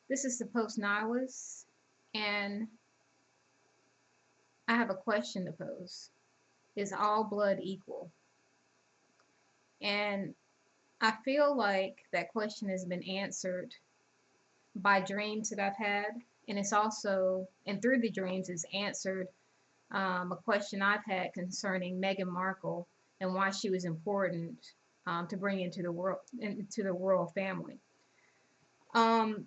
This is the Post Nihilist, and I have a question to pose. Is all blood equal? And I feel like that question has been answered by dreams that I've had, and it's also, and through the dreams, it's answered a question I've had concerning Meghan Markle and why she was important to bring into the royal family. Um,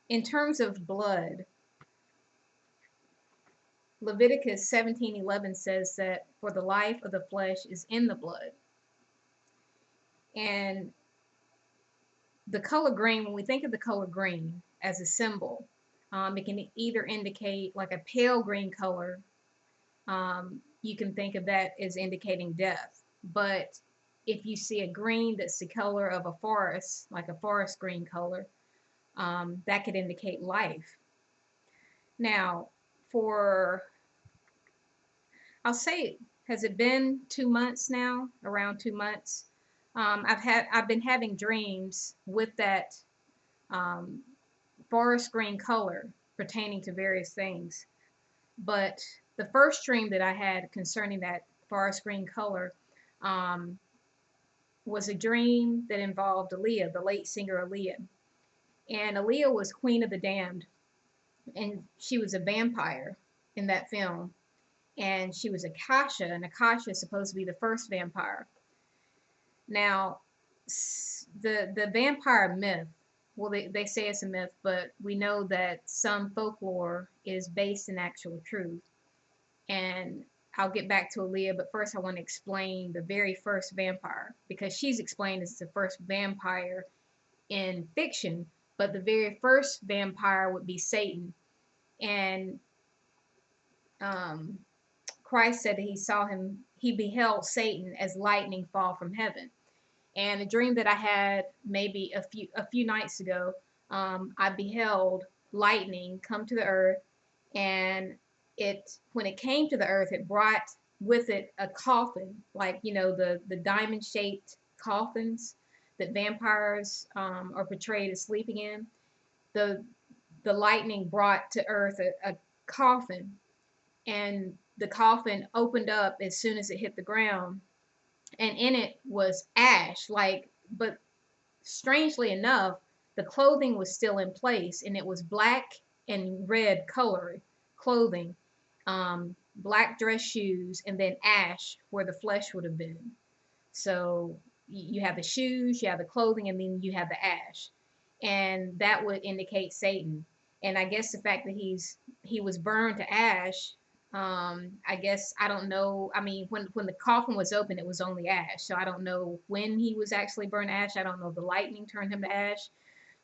in terms of blood, Leviticus 17:11 says that for the life of the flesh is in the blood. And the color green, when we think of the color green as a symbol, it can either indicate like a pale green color. You can think of that as indicating death. But if you see a green that's the color of a forest, like a forest green color, that could indicate life. Now, for, I'll say, has it been 2 months now? Around 2 months. I've been having dreams with that um, forest green color pertaining to various things. But the first dream that I had concerning that forest green color um, was a dream that involved Aliyah, the late singer Aliyah. And Aliyah was Queen of the Damned, and she was a vampire in that film. And she was Akasha, and Akasha is supposed to be the first vampire. Now, the vampire myth, well, they say it's a myth, but we know that some folklore is based in actual truth. And I'll get back to Aliyah, but first I want to explain the very first vampire, because she's explained as the first vampire in fiction, but the very first vampire would be Satan. And um, Christ said that he beheld Satan as lightning fall from heaven. And a dream that I had maybe a few nights ago, I beheld lightning come to the earth, and when it came to the earth, it brought with it a coffin, like the diamond shaped coffins that vampires are portrayed as sleeping in. The the lightning brought to earth a coffin, and the coffin opened up as soon as it hit the ground, and in it was ash, but strangely enough, the clothing was still in place, and it was black and red color clothing, black dress shoes, and then ash where the flesh would have been. So you have the shoes, you have the clothing, and then you have the ash, and that would indicate Satan. And I guess the fact that he was burned to ash, I guess, I don't know. I mean, when the coffin was open, it was only ash, so I don't know when he was actually burned to ash. I don't know if the lightning turned him to ash,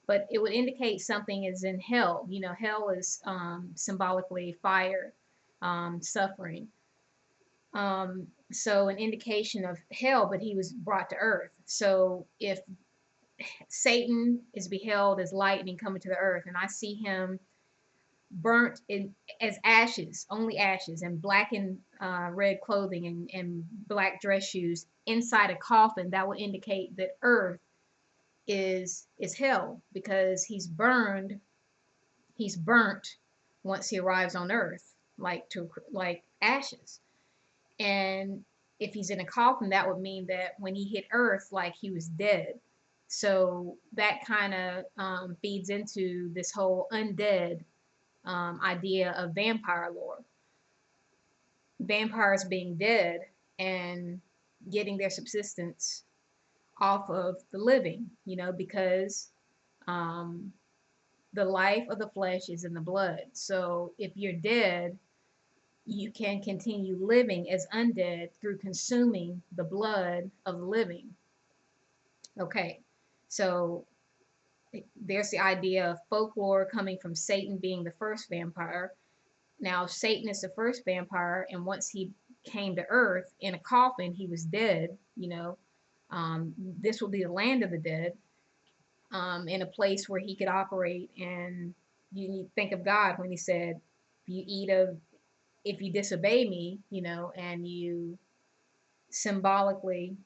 but it would indicate something is in hell. Hell is symbolically fire, suffering. So an indication of hell, but he was brought to earth. So if Satan is beheld as lightning coming to the earth, and I see him burnt as ashes, only ashes, and black and red clothing, and black dress shoes inside a coffin, that would indicate that earth is hell, because he's burnt once he arrives on earth, like ashes. And if he's in a coffin, that would mean that when he hit earth, like, he was dead. So that kind of feeds into this whole undead idea of vampire lore. Vampires being dead and getting their subsistence off of the living, because um, the life of the flesh is in the blood. So if you're dead, you can continue living as undead through consuming the blood of the living. Okay, so there's the idea of folklore coming from Satan being the first vampire. Now, Satan is the first vampire, and once he came to earth in a coffin, he was dead. This will be the land of the dead, in a place where he could operate. And you think of God when he said, if you disobey me, and you symbolically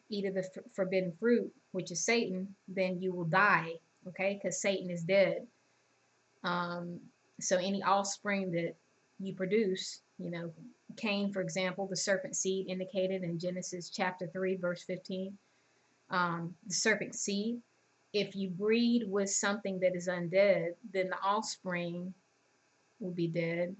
eat of the forbidden fruit, which is Satan, then you will die, okay? Because Satan is dead. Um, so any offspring that you produce, you know, Cain, for example, the serpent seed indicated in Genesis chapter 3, verse 15, the serpent seed, if you breed with something that is undead, then the offspring will be dead.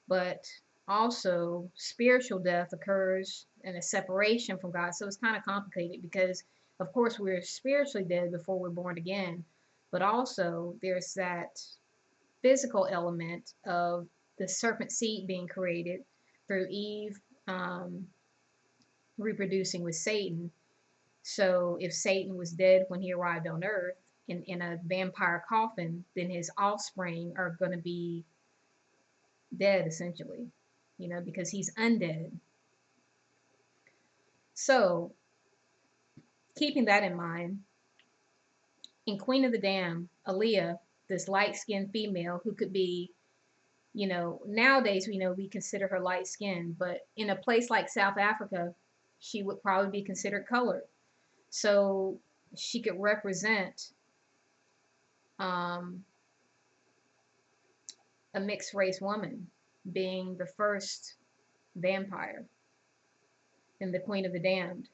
But also, spiritual death occurs in a separation from God. So it's kind of complicated because, of course, we're spiritually dead before we're born again. But also, there's that physical element of the serpent seed being created through Eve um, reproducing with Satan. So if Satan was dead when he arrived on earth in a vampire coffin, then his offspring are going to be dead essentially, you know, because he's undead. So keeping that in mind, in Queen of the Damned, Aliyah, this light-skinned female who could be, you know, nowadays we know we consider her light-skinned, but in a place like South Africa, she would probably be considered colored. So she could represent um, a mixed race woman being the first vampire in the Queen of the Damned.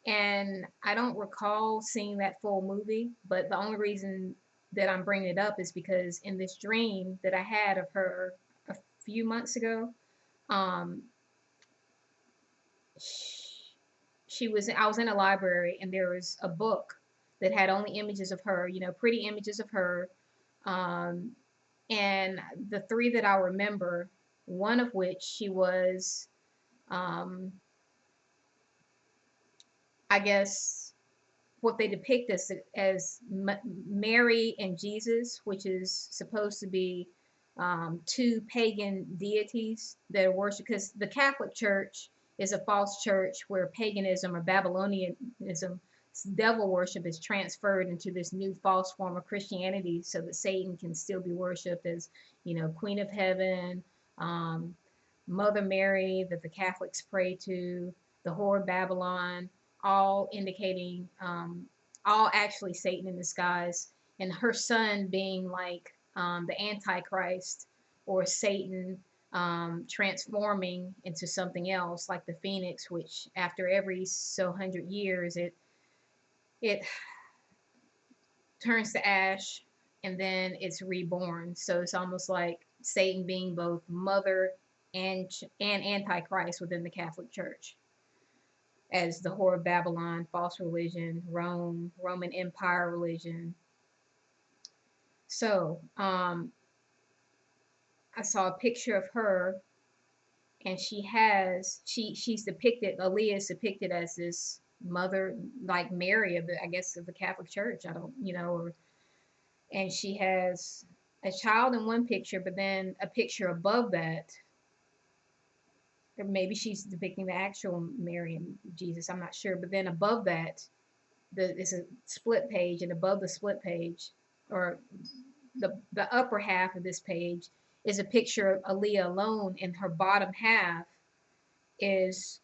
And I don't recall seeing that full movie, but the only reason that I'm bringing it up is because in this dream that I had of her a few months ago, um, I was in a library and there was a book that had only images of her, you know, pretty images of her. Um, and the three that I remember, one of which she was, um, I guess, what they depict as Mary and Jesus, which is supposed to be two pagan deities that are worshipped. Because the Catholic Church is a false church where paganism or Babylonianism, devil worship, is transferred into this new false form of Christianity, so that Satan can still be worshipped as, you know, Queen of Heaven, um, Mother Mary that the Catholics pray to, the whore Babylon, all indicating, all actually Satan in disguise, and her son being like the Antichrist or Satan transforming into something else, like the phoenix, which after every so 100 years it turns to ash and then it's reborn. So it's almost like Satan being both mother and Antichrist within the Catholic Church, as the whore of Babylon, false religion, Rome, Roman Empire religion. So I saw a picture of her, and she's depicted. Aliyah is depicted as this mother, like Mary of the, I guess, of the Catholic Church. I don't, you know, and she has a child in one picture, but then a picture above that, or maybe she's depicting the actual Mary and Jesus. I'm not sure, but then above that, it's a split page, and above the split page, or the upper half of this page, is a picture of Aliyah alone, and her bottom half is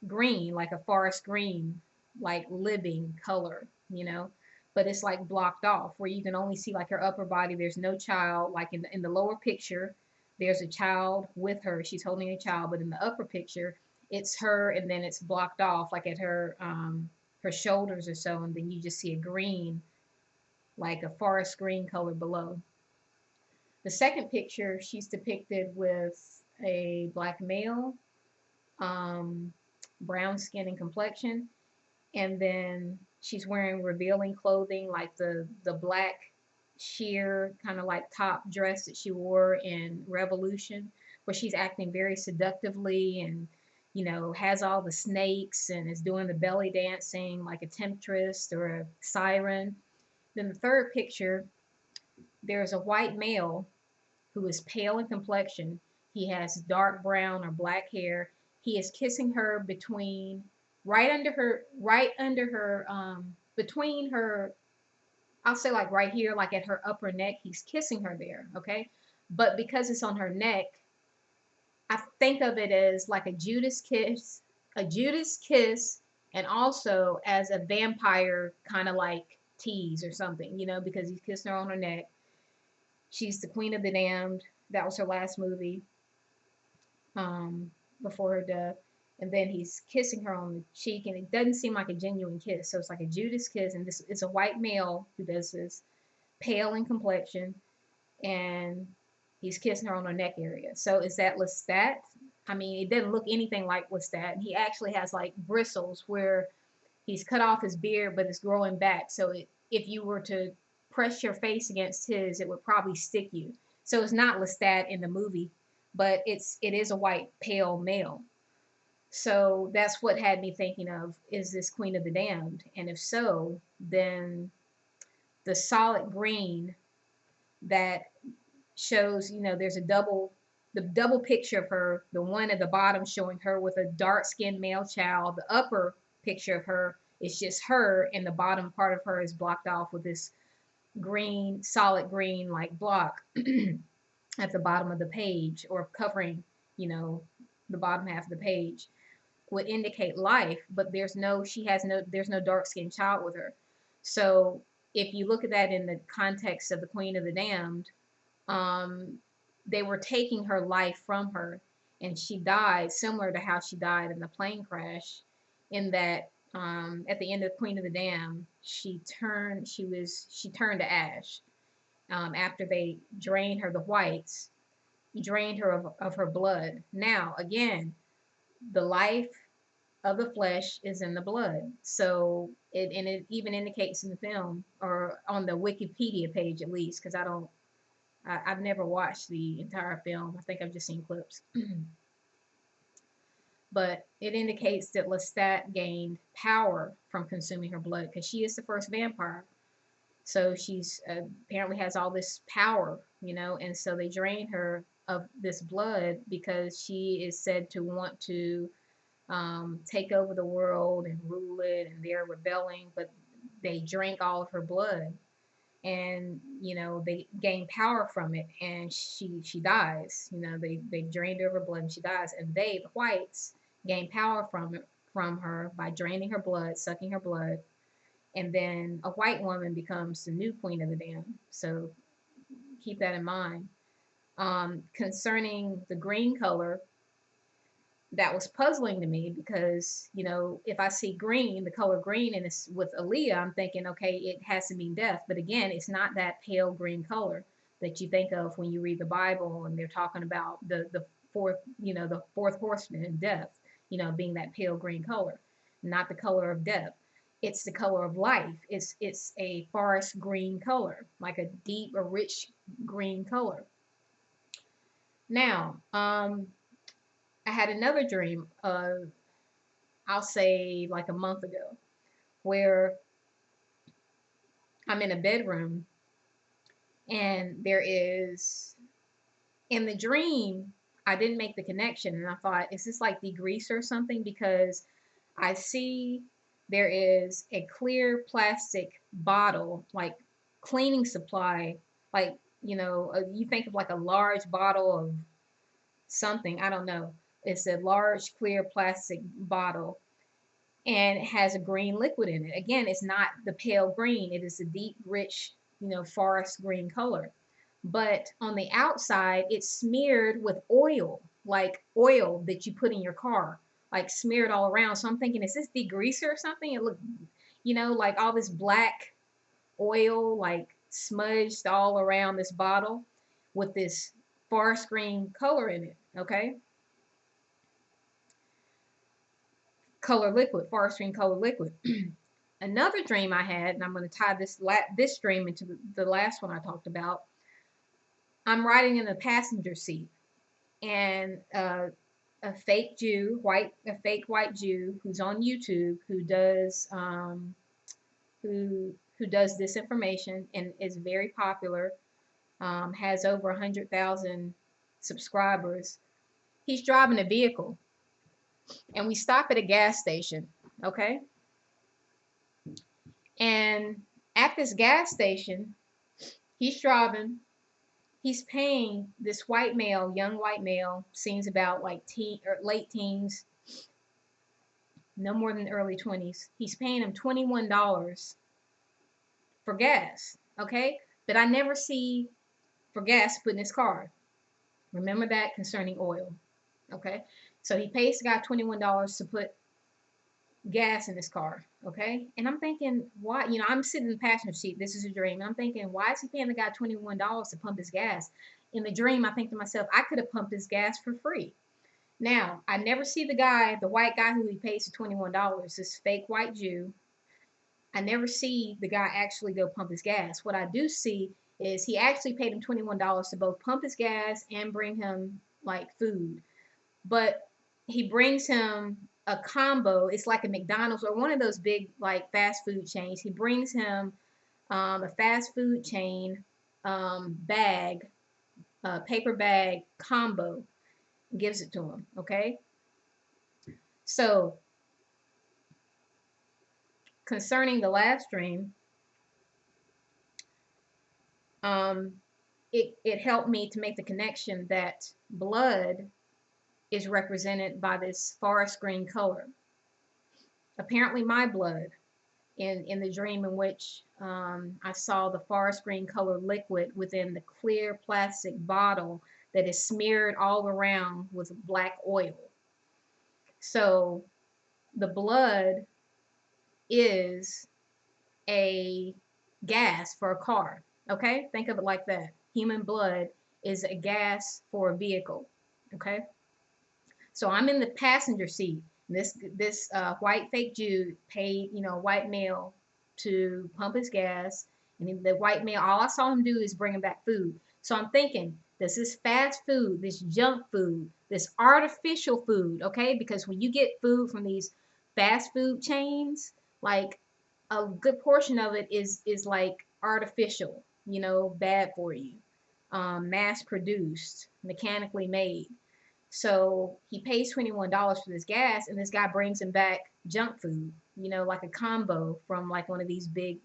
green, like a forest green, like living color, you know. But it's like blocked off, where you can only see like her upper body. There's no child. Like in the lower picture, there's a child with her. She's holding a child, but in the upper picture, it's her, and then it's blocked off, like at her shoulders or so, and then you just see a green, like a forest green color below. The second picture, she's depicted with a black male, um, brown skin and complexion, and then she's wearing revealing clothing, like the black sheer kind of like top dress that she wore in Revolution, where she's acting very seductively and, you know, has all the snakes and is doing the belly dancing like a temptress or a siren. Then the third picture, there's a white male who is pale in complexion. He has dark brown or black hair. He is kissing her between, right under her, between her, I'll say like right here, like at her upper neck. He's kissing her there, okay? But because it's on her neck, I think of it as like a Judas kiss and also as a vampire kind of like tease or something, because he's kissing her on her neck. She's the Queen of the Damned. That was her last movie, um, before her death. And then he's kissing her on the cheek, and it doesn't seem like a genuine kiss. So it's like a Judas kiss, and this is a white male who does this, pale in complexion, and he's kissing her on her neck area. So is that Lestat? I mean, it doesn't look anything like Lestat. And he actually has like bristles where he's cut off his beard, but it's growing back. So if you were to press your face against his, it would probably stick you. So it's not Lestat in the movie, but it is a white pale male. So that's what had me thinking of, is this Queen of the Damned? And if so, then the solid green that shows, there's the double picture of her, the one at the bottom showing her with a dark skinned male child. The upper picture of her is just her, and the bottom part of her is blocked off with this green, solid green like block at the bottom of the page, or covering, the bottom half of the page, would indicate life, but there's no dark skinned child with her. So if you look at that in the context of the Queen of the Damned, um, they were taking her life from her, and she died similar to how she died in the plane crash, in that at the end of Queen of the Damned, she turned to ash, after they drained her, the whites drained her of her blood. Now again, the life of the flesh is in the blood. So it even indicates in the film, or on the Wikipedia page at least, because I've never watched the entire film. I think I've just seen clips. But it indicates that Lestat gained power from consuming her blood, because she is the first vampire. So she's apparently has all this power, and so they drain her of this blood because she is said to want to take over the world and rule it, and they're rebelling, but they drank all of her blood, and they gain power from it, and she dies. They drained her blood, and she dies, and they, the whites, gain power from her by draining her blood, sucking her blood, and then a white woman becomes the new Queen of the Damned. So keep that in mind. Concerning the green color, that was puzzling to me, because if I see green, the color green, and it's with Aliyah, I'm thinking, okay, it has to mean death. But again, it's not that pale green color that you think of when you read the Bible and they're talking about the fourth horseman and death, being that pale green color, not the color of death. It's the color of life. It's a forest green color, like a deep or rich green color. Now, I had another dream, I'll say like a month ago, where I'm in a bedroom, and there is, in the dream, I didn't make the connection, and I thought, is this like degreaser or something? Because I see there is a clear plastic bottle, like cleaning supply, like, you think of like a large bottle of something, I don't know. It's a large clear plastic bottle, and it has a green liquid in it. Again, it's not the pale green, it is a deep, rich, forest green color. But on the outside, it's smeared with oil, like oil that you put in your car, like smeared all around. So I'm thinking, is this degreaser or something? It looked, like all this black oil, like smudged all around this bottle with this forest green color in it, okay? Color liquid, forest green color liquid. Another dream I had, and I'm going to tie this dream into the last one I talked about. I'm riding in the passenger seat, and a fake white Jew who's on YouTube, who does disinformation and is very popular, has over 100,000 subscribers. He's driving a vehicle, and we stop at a gas station, okay? And at this gas station, he's driving. He's paying this white male, young white male, seems about like late teens, no more than the early 20s. He's paying him $21 for gas, okay? But I never see for gas put in his car. Remember that concerning oil, okay? So he pays the guy $21 to put gas in his car, okay? And I'm thinking, why? You know, I'm sitting in the passenger seat. This is a dream. I'm thinking, why is he paying the guy $21 to pump his gas? In the dream, I think to myself, I could have pumped his gas for free. Now, I never see the guy, the white guy who he pays the $21, this fake white Jew. I never see the guy actually go pump his gas. What I do see is he actually paid him $21 to both pump his gas and bring him like food. But he brings him a combo. It's like a McDonald's or one of those big like fast food chains. He brings him a fast food chain bag, paper bag combo, and gives it to him. Okay. So concerning the last dream, it helped me to make the connection that blood is represented by this forest green color. Apparently, my blood in the dream in which I saw the forest green color liquid within the clear plastic bottle that is smeared all around with black oil. So the blood is a gas for a car. Okay, think of it like that. Human blood is a gas for a vehicle. Okay, so I'm in the passenger seat. This white fake Jew paid, you know, white male to pump his gas, and the white male, all I saw him do is bring him back food. So I'm thinking, does this fast food, this junk food, this artificial food, okay? Because when you get food from these fast food chains, like a good portion of it is like artificial, you know, bad for you, mass produced, mechanically made. So he pays $21 for this gas, and this guy brings him back junk food, you know, like a combo from like one of these big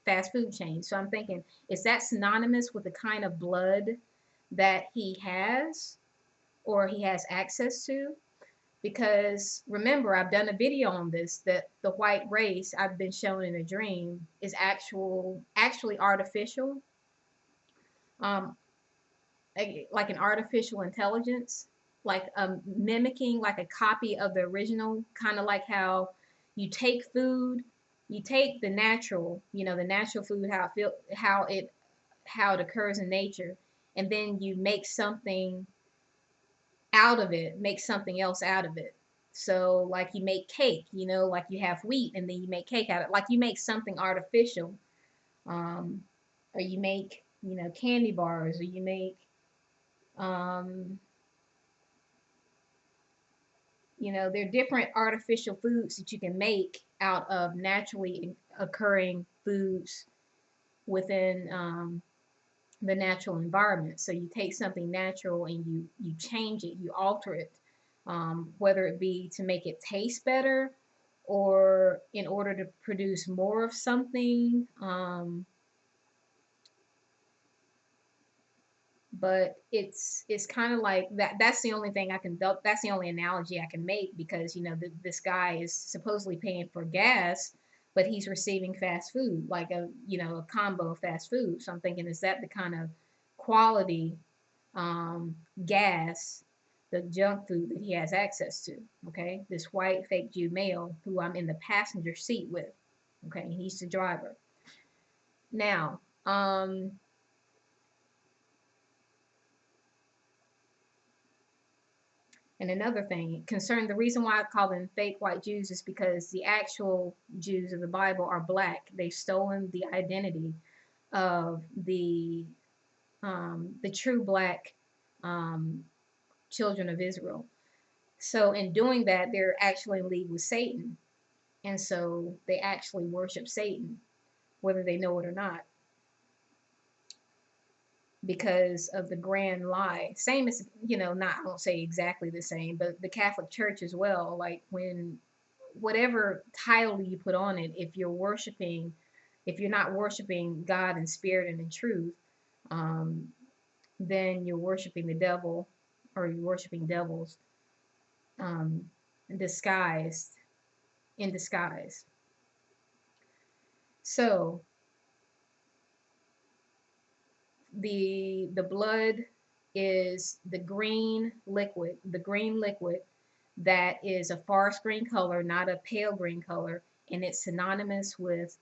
fast food chains. So I'm thinking, is that synonymous with the kind of blood that he has or he has access to? Because remember, I've done a video on this that the white race I've been shown in a dream is actually artificial, um, like an artificial intelligence, like mimicking like a copy of the original, kind of like how you take food, you take the natural, you know, the natural food, how it occurs in nature, and then you make something out of it, make something else out of it. So like you make cake, you know, like you have wheat and then you make cake out of it. Like you make something artificial, um, or you make, you know, candy bars, or you make um, you know, there are different artificial foods that you can make out of naturally occurring foods within the natural environment. So you take something natural and you change it, you alter it, whether it be to make it taste better or in order to produce more of something. But it's kind of like that. That's the only thing I can. That's the only analogy I can make, because you know this guy is supposedly paying for gas, but he's receiving fast food, like a, you know, a combo of fast food. So I'm thinking, is that the kind of quality gas, the junk food that he has access to? Okay, this white fake Jew male who I'm in the passenger seat with. Okay, he's the driver. Now, and another thing concerning the reason why I call them fake white Jews is because the actual Jews of the Bible are black. They've stolen the identity of the true black um, children of Israel. So in doing that, they're actually in league with Satan, and so they actually worship Satan, whether they know it or not, because of the grand lie. Same as, you know, not, I won't say exactly the same, but the Catholic Church as well. Like when whatever title you put on it, if you're not worshiping God in spirit and in truth, um, then you're worshiping the devil, or you're worshiping devils, um, disguised in disguise. So the blood is the green liquid, that is a forest green color, not a pale green color, and it's synonymous with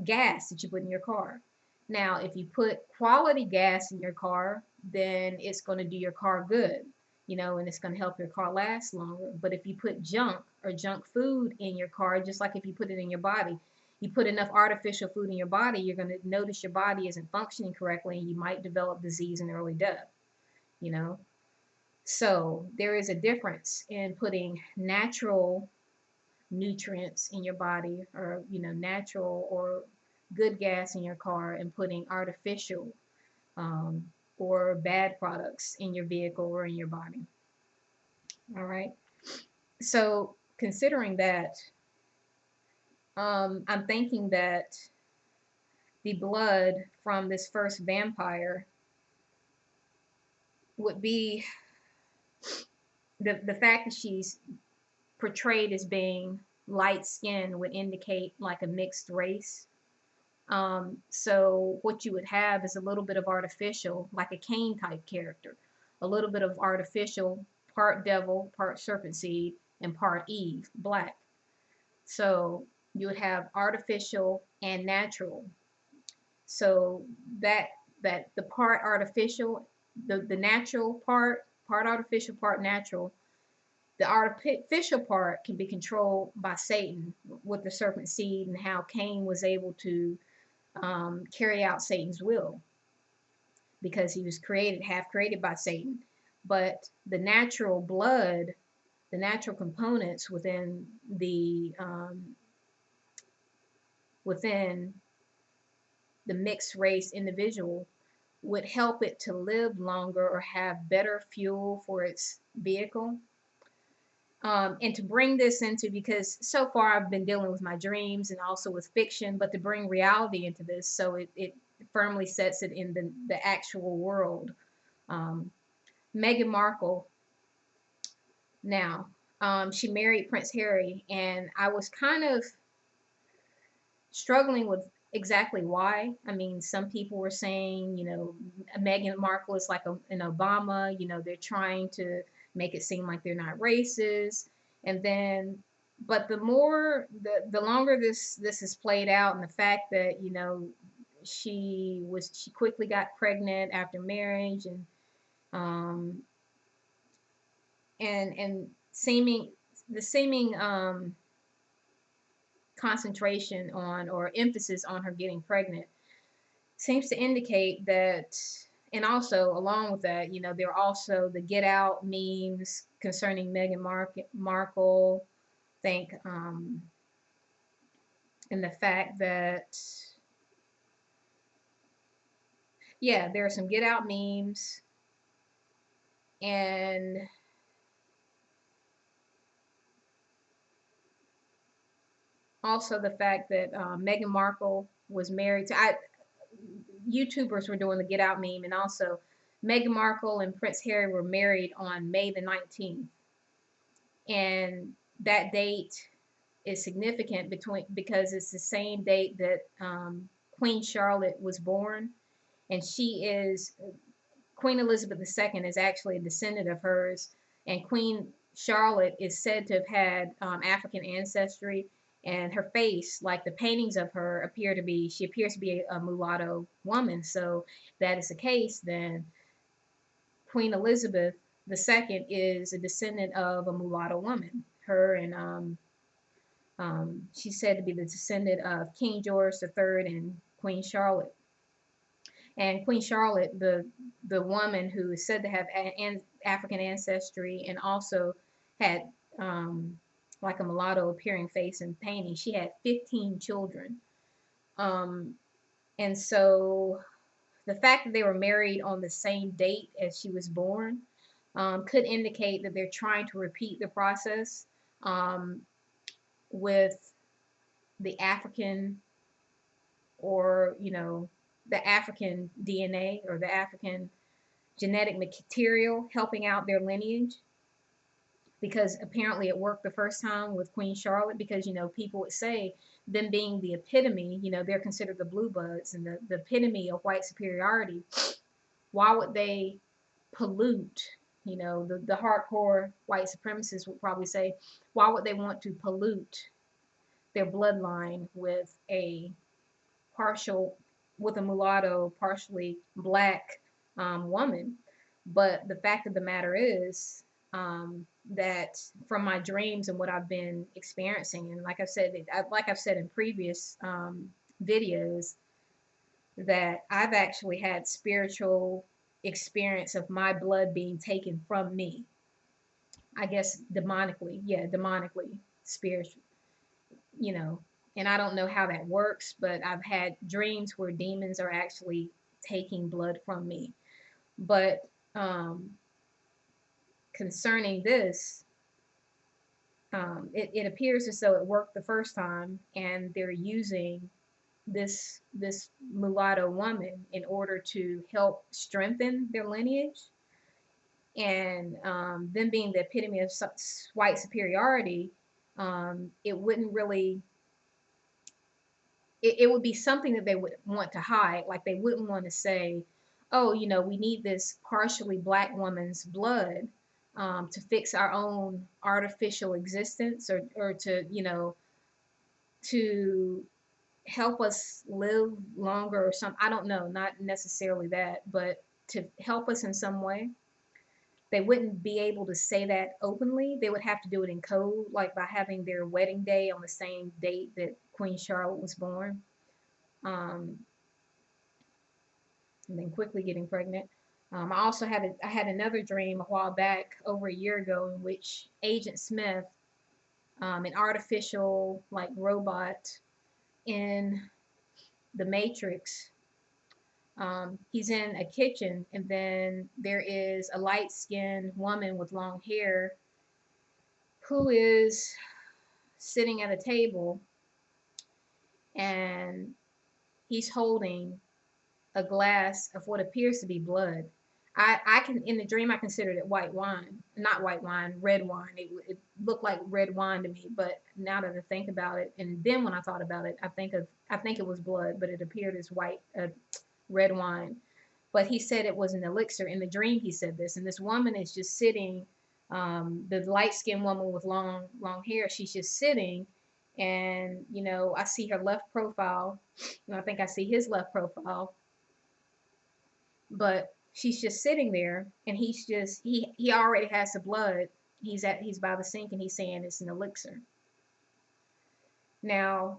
gas that you put in your car. Now, if you put quality gas in your car, then it's going to do your car good, and it's going to help your car last longer. But if you put junk or junk food in your car, just like if you put it in your body, you put enough artificial food in your body, you're going to notice your body isn't functioning correctly, and you might develop disease and early death, you know. So there is a difference in putting natural nutrients in your body, or natural or good gas in your car, and putting artificial um, or bad products in your vehicle or in your body. All right. So considering that, I'm thinking that the blood from this first vampire would be the fact that she's portrayed as being light skinned would indicate like a mixed race. So what you would have is a little bit of artificial, like a Cain type character, a little bit of artificial, part devil, part serpent seed, and part Eve, black. So you would have artificial and natural. So that the part artificial, the natural part artificial, part natural, the artificial part can be controlled by Satan with the serpent seed, and how Cain was able to carry out Satan's will, because he was half created by Satan. But the natural blood, the natural components within within the mixed race individual would help it to live longer or have better fuel for its vehicle. And to bring this into, because so far I've been dealing with my dreams and also with fiction, but to bring reality into this, so it firmly sets it in the actual world. Meghan Markle, now, she married Prince Harry, and I was kind of struggling with exactly why. I mean, some people were saying, Meghan Markle is like an Obama, they're trying to make it seem like they're not racist. And then, but the longer this is played out, and the fact that, she quickly got pregnant after marriage, um, and seeming concentration on, or emphasis on, her getting pregnant seems to indicate that. And also along with that, there are also the get out memes concerning Meghan Markle. Think and the fact that, yeah, there are some get out memes, and also the fact that Meghan Markle was married to, YouTubers were doing the get out meme, and also Meghan Markle and Prince Harry were married on May the 19th. And that date is significant because it's the same date that Queen Charlotte was born, and Queen Elizabeth II is actually a descendant of hers, and Queen Charlotte is said to have had African ancestry, and her face, like the paintings of her, she appears to be a mulatto woman. So if that is the case, then Queen Elizabeth II is a descendant of a mulatto woman. Her and she's said to be the descendant of King George III and Queen Charlotte. And Queen Charlotte, the woman who is said to have African ancestry and also had like a mulatto appearing face and painting, she had 15 children. And so the fact that they were married on the same date as she was born could indicate that they're trying to repeat the process with the African, or the African DNA, or the African genetic material helping out their lineage. because apparently it worked the first time with Queen Charlotte, because people would say, them being the epitome, they're considered the blue bloods and the epitome of white superiority. Why would they pollute? The hardcore white supremacists would probably say, why would they want to pollute their bloodline with a partial, with a mulatto, partially black woman? But the fact of the matter is, that from my dreams and what I've been experiencing, and like I've said in previous videos, that I've actually had spiritual experience of my blood being taken from me. I guess demonically, yeah, demonically, spiritual, you know. And I don't know how that works, but I've had dreams where demons are actually taking blood from me. But concerning this, it appears as though it worked the first time, and they're using this mulatto woman in order to help strengthen their lineage. And them being the epitome of white superiority, it wouldn't really, it would be something that they would want to hide. Like, they wouldn't want to say, oh, we need this partially black woman's blood to fix our own artificial existence, or to, to help us live longer or something. I don't know, not necessarily that, but to help us in some way. They wouldn't be able to say that openly. They would have to do it in code, like by having their wedding day on the same date that Queen Charlotte was born, and then quickly getting pregnant. I also I had another dream a while back, over a year ago, in which Agent Smith, an artificial like robot in the Matrix, he's in a kitchen, and then there is a light-skinned woman with long hair who is sitting at a table, and he's holding a glass of what appears to be blood. I can, in the dream, I considered it white wine, not white wine, red wine. It looked like red wine to me, but now that I think about it, and then when I thought about it, I think it was blood, but it appeared as white, red wine. But he said it was an elixir. In the dream, he said this, and this woman is just sitting. The light-skinned woman with long hair, she's just sitting, and I see her left profile, and I think I see his left profile, but she's just sitting there, and he already has the blood. He's by the sink, and he's saying it's an elixir. Now,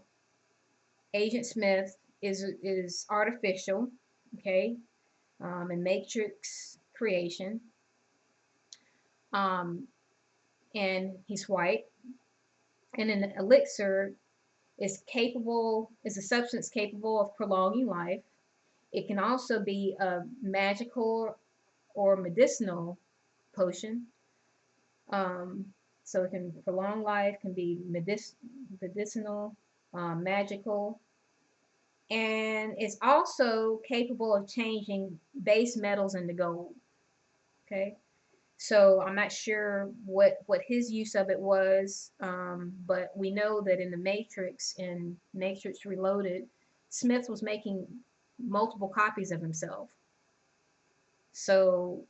Agent Smith is artificial, okay, and matrix creation, and he's white, and an elixir is a substance capable of prolonging life. It can also be a magical or medicinal potion. So it can prolong life, can be medicinal, magical, and it's also capable of changing base metals into gold. Okay, so I'm not sure what his use of it was, but we know that in the Matrix, in Matrix Reloaded, Smith was making multiple copies of himself. So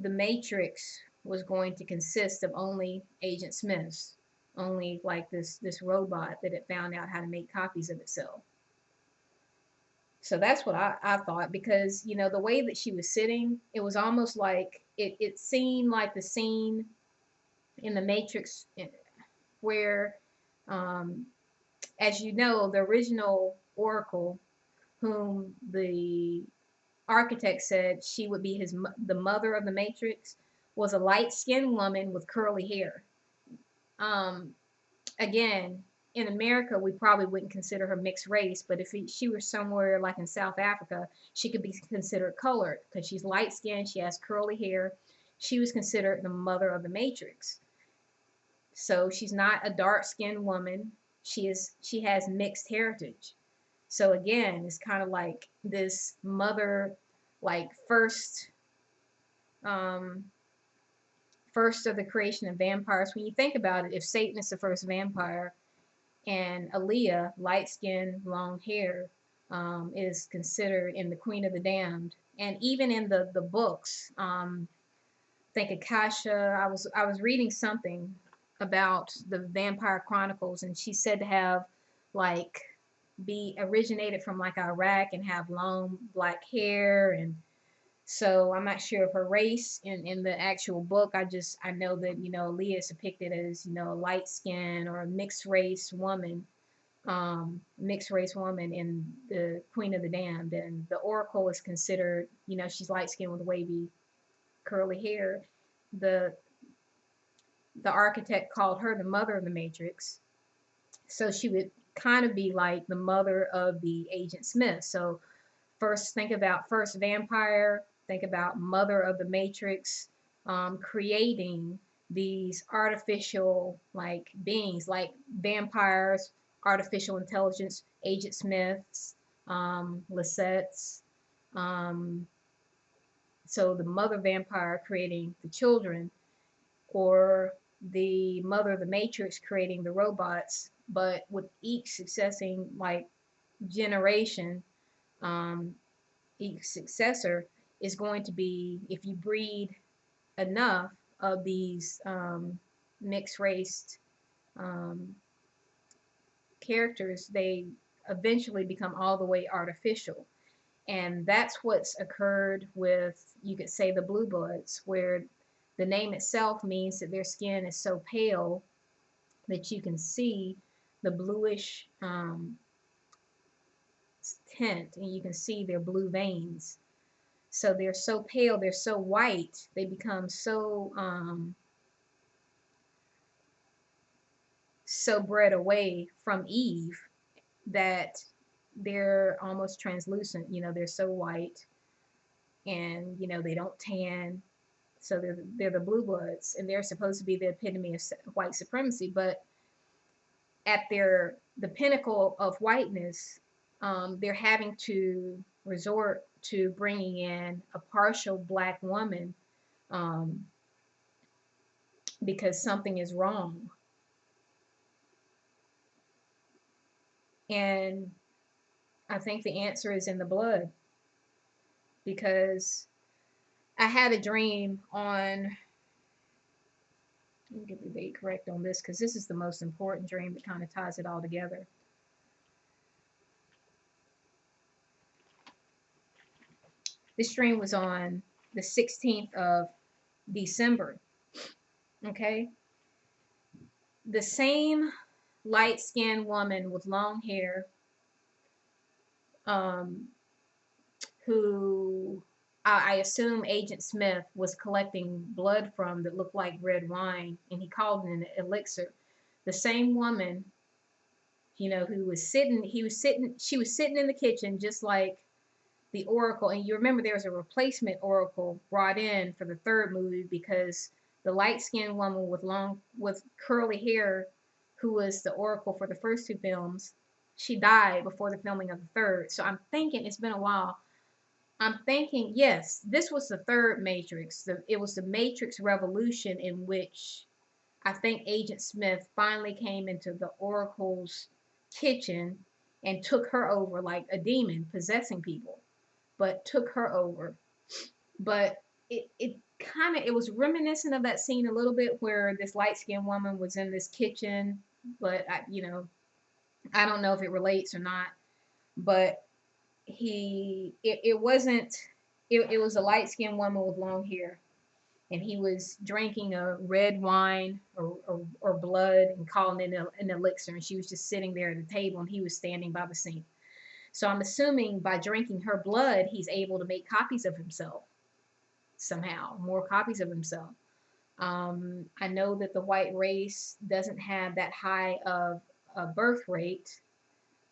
the Matrix was going to consist of only Agent Smiths, only like this robot that had found out how to make copies of itself. So that's what I thought, because the way that she was sitting, it was almost like it seemed like the scene in the Matrix where, as you know, the original Oracle, whom the architect said she would be the mother of the Matrix, was a light-skinned woman with curly hair. Again, in America, we probably wouldn't consider her mixed race, but if she were somewhere like in South Africa, she could be considered colored, because she's light-skinned, she has curly hair. She was considered the mother of the Matrix. So she's not a dark-skinned woman. She has mixed heritage. So again, it's kind of like this mother, like first first of the creation of vampires. When you think about it, if Satan is the first vampire and Aliyah, light skin, long hair, is considered in the Queen of the Damned, and even in the books, think Akasha. I was reading something about the Vampire Chronicles, and she said to have like be originated from like Iraq and have long black hair. And so I'm not sure of her race in the actual book. I know that, you know, Leah is depicted as, you know, a light skin or a mixed race woman in the Queen of the Damned. And the Oracle is considered, you know, she's light skinned with wavy curly hair. The the architect called her the mother of the Matrix. So she would kind of be like the mother of the Agent Smith. So first, think about first vampire, think about mother of the Matrix, creating these artificial like beings, like vampires, artificial intelligence, Agent Smiths, Lisette's. Um, so the mother vampire creating the children, or the mother of the Matrix creating the robots, but with each succeeding like generation, um, each successor is going to be, if you breed enough of these mixed race um, characters, they eventually become all the way artificial. And that's what's occurred with, you could say, the blue bloods, where the name itself means that their skin is so pale that you can see the bluish tint, and you can see their blue veins. So they're so pale, they're so white, they become so bred away from Eve that they're almost translucent. You know, they're so white, and you know they don't tan. So they're the blue bloods, and they're supposed to be the epitome of white supremacy. But at the pinnacle of whiteness, they're having to resort to bringing in a partial black woman, um, because something is wrong. And I think the answer is in the blood, because I had a dream on, let me get the date correct on this because this is the most important dream that kind of ties it all together. This dream was on the 16th of December. Okay. The same light-skinned woman with long hair, um, who I assume Agent Smith was collecting blood from that looked like red wine, and he called it an elixir. The same woman, you know, who was sitting, she was sitting in the kitchen just like the Oracle. And you remember there was a replacement Oracle brought in for the third movie, because the light-skinned woman with curly hair, who was the Oracle for the first two films, she died before the filming of the third. So I'm thinking, it's been a while. I'm thinking, yes, this was the third Matrix. It was the Matrix Revolution, in which I think Agent Smith finally came into the Oracle's kitchen and took her over like a demon possessing people, but took her over. But it was reminiscent of that scene a little bit where this light-skinned woman was in this kitchen, but I don't know if it relates or not. But it wasn't, it was a light-skinned woman with long hair, and he was drinking a red wine or blood and calling it an elixir, and she was just sitting there at the table, and he was standing by the sink. So I'm assuming by drinking her blood, he's able to make copies of himself somehow, more copies of himself. I know that the white race doesn't have that high of a birth rate,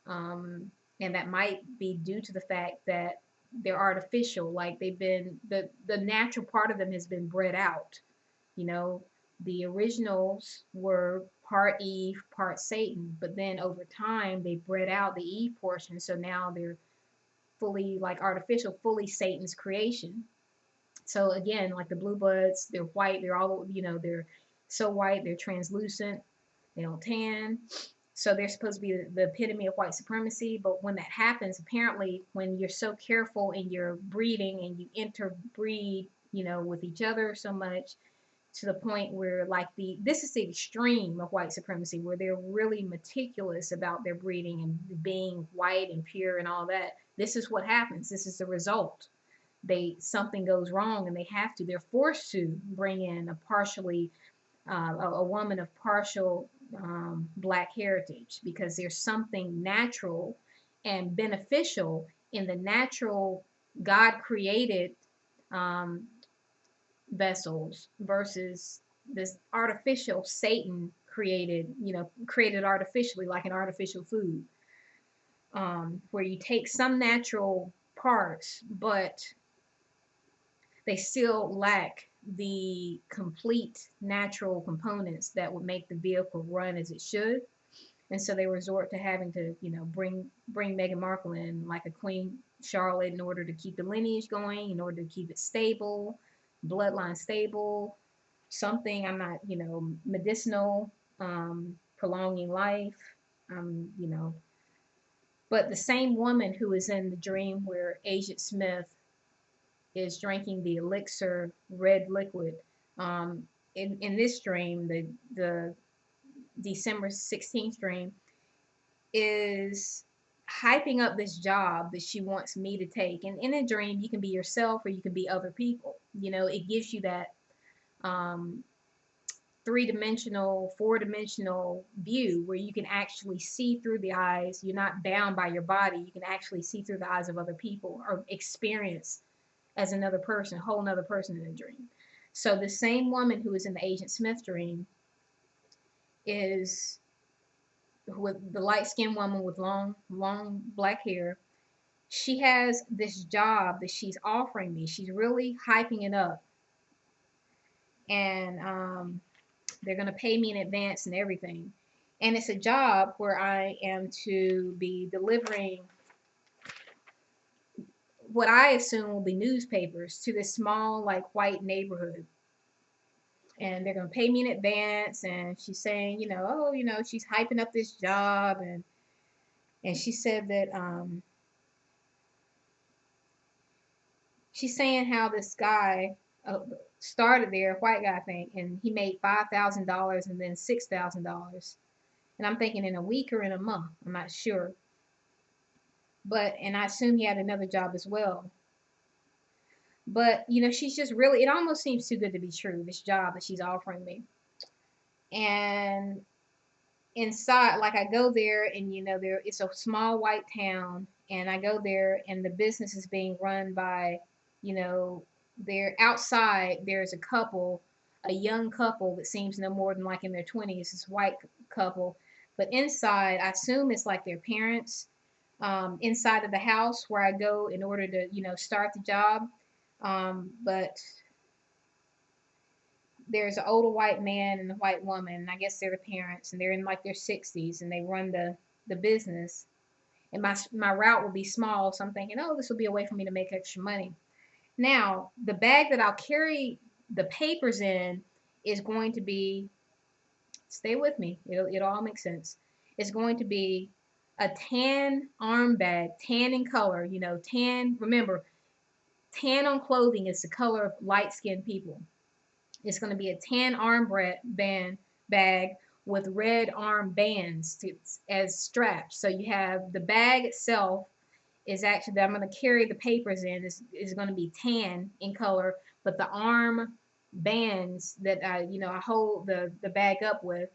and that might be due to the fact that they're artificial. Like they've been, the natural part of them has been bred out. You know, the originals were part Eve, part Satan, but then over time they bred out the Eve portion, so now they're fully like artificial, fully Satan's creation. So again, like the blue bloods, they're white. They're all, they're so white. They're translucent. They don't tan. So they're supposed to be the epitome of white supremacy. But when that happens, apparently, when you're so careful in your breeding and you interbreed, with each other so much, to the point where, like, this is the extreme of white supremacy, where they're really meticulous about their breeding and being white and pure and all that. This is what happens. This is the result. Something goes wrong and they're forced to bring in a woman of partial black heritage, because there's something natural and beneficial in the natural God created um, vessels versus this artificial Satan created artificially, like an artificial food, where you take some natural parts, but they still lack the complete natural components that would make the vehicle run as it should. And so they resort to having to, bring Meghan Markle in like a Queen Charlotte in order to keep the lineage going, in order to keep it stable, bloodline stable, something, I'm not, medicinal, prolonging life, you know. But the same woman who is in the dream where Agent Smith is drinking the elixir red liquid, in this dream, the December 16th dream, is hyping up this job that she wants me to take. And in a dream, you can be yourself or you can be other people. It gives you that um, three-dimensional, four-dimensional view where you can actually see through the eyes. You're not bound by your body. You can actually see through the eyes of other people or experience as another person, a whole another person in a dream. So the same woman who is in the Agent Smith dream is with the light-skinned woman with long black hair. She has this job that she's offering me. She's really hyping it up, and they're going to pay me in advance and everything. And it's a job where I am to be delivering what I assume will be newspapers to this small, like, white neighborhood. And they're going to pay me in advance. And she's saying, she's hyping up this job. And she said that she's saying how this guy started there, white guy, I think, and he made $5,000 and then $6,000. And I'm thinking in a week or in a month. I'm not sure. And I assume he had another job as well. But, she's just really, it almost seems too good to be true, this job that she's offering me. And inside, like, I go there and, it's a small white town. And I go there and the business is being run by, there outside, there's a young couple that seems no more than like in their 20s, this white couple. But inside, I assume it's like their parents, inside of the house where I go in order to, start the job. But there's an older white man and a white woman, and I guess they're the parents, and they're in like their 60s, and they run the business. And my route will be small, so I'm thinking, oh, this will be a way for me to make extra money. Now, the bag that I'll carry the papers in is going to be, stay with me, it'll all make sense. It's going to be a tan arm bag, tan in color, tan, remember, tan on clothing is the color of light-skinned people. It's going to be a tan band bag with red arm bands as straps. So you have the bag itself is actually, that I'm going to carry the papers in, is going to be tan in color, but the arm bands that I hold the bag up with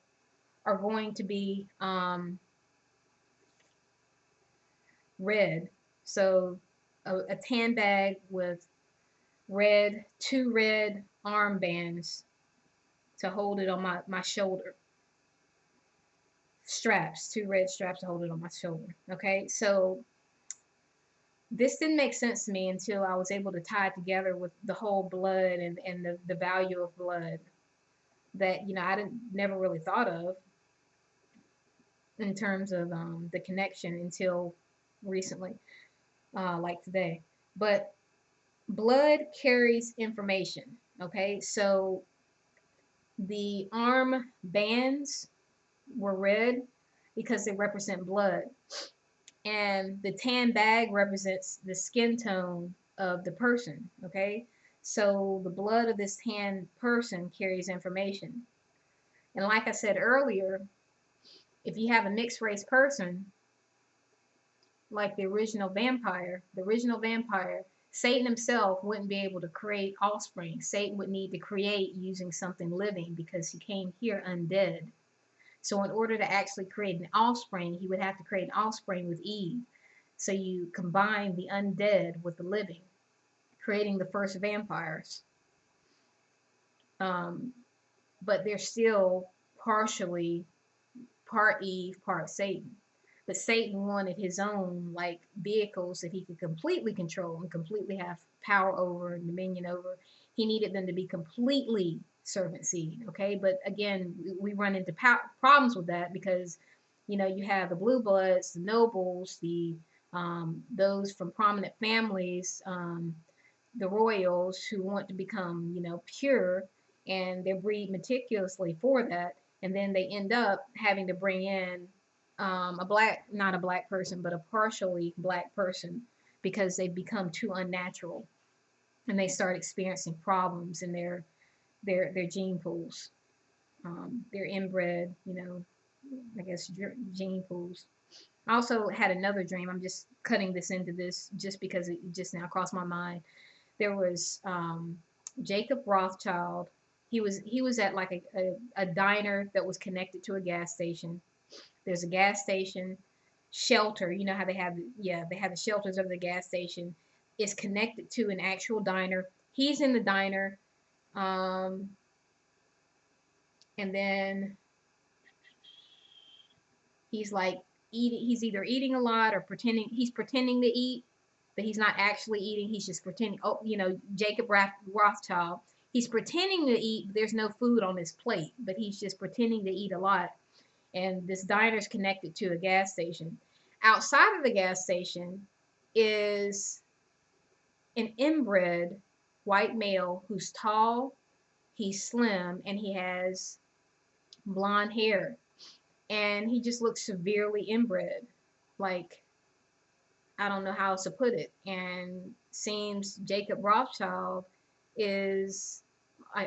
are going to be red. So a tan bag with two red armbands to hold it on my shoulder. Straps, two red straps to hold it on my shoulder. Okay, so this didn't make sense to me until I was able to tie it together with the whole blood and the value of blood that I never really thought of in terms of the connection until recently, like today. But blood carries information. Okay, so the arm bands were red because they represent blood, and the tan bag represents the skin tone of the person. Okay, so the blood of this tan person carries information. And like I said earlier, if you have a mixed race person, like the original vampire, Satan himself wouldn't be able to create offspring. Satan would need to create using something living because he came here undead. So in order to actually create an offspring, he would have to create an offspring with Eve. So you combine the undead with the living, creating the first vampires. Um, but they're still partially part Eve, part Satan. But Satan wanted his own like vehicles that he could completely control and completely have power over and dominion over. He needed them to be completely serpent seed. Okay, but again, we run into problems with that because you have the blue bloods, the nobles, the those from prominent families, the royals who want to become pure, and they breed meticulously for that, and then they end up having to bring in not a black person, but a partially black person because they've become too unnatural, and they start experiencing problems in their gene pools, their inbred, I guess gene pools. I also had another dream. I'm just cutting this into this just because it just now crossed my mind. There was Jacob Rothschild. He was at like a diner that was connected to a gas station. There's a gas station shelter. You know how they have the shelters of the gas station. It's connected to an actual diner. He's in the diner, um, and then he's like eating. He's either eating a lot or pretending. He's pretending to eat, but he's not actually eating. He's just pretending. Oh, Jacob Rothschild. He's pretending to eat. But there's no food on his plate, but he's just pretending to eat a lot. And this diner's connected to a gas station. Outside of the gas station is an inbred white male who's tall, he's slim, and he has blonde hair. And he just looks severely inbred. Like, I don't know how else to put it. And seems Jacob Rothschild is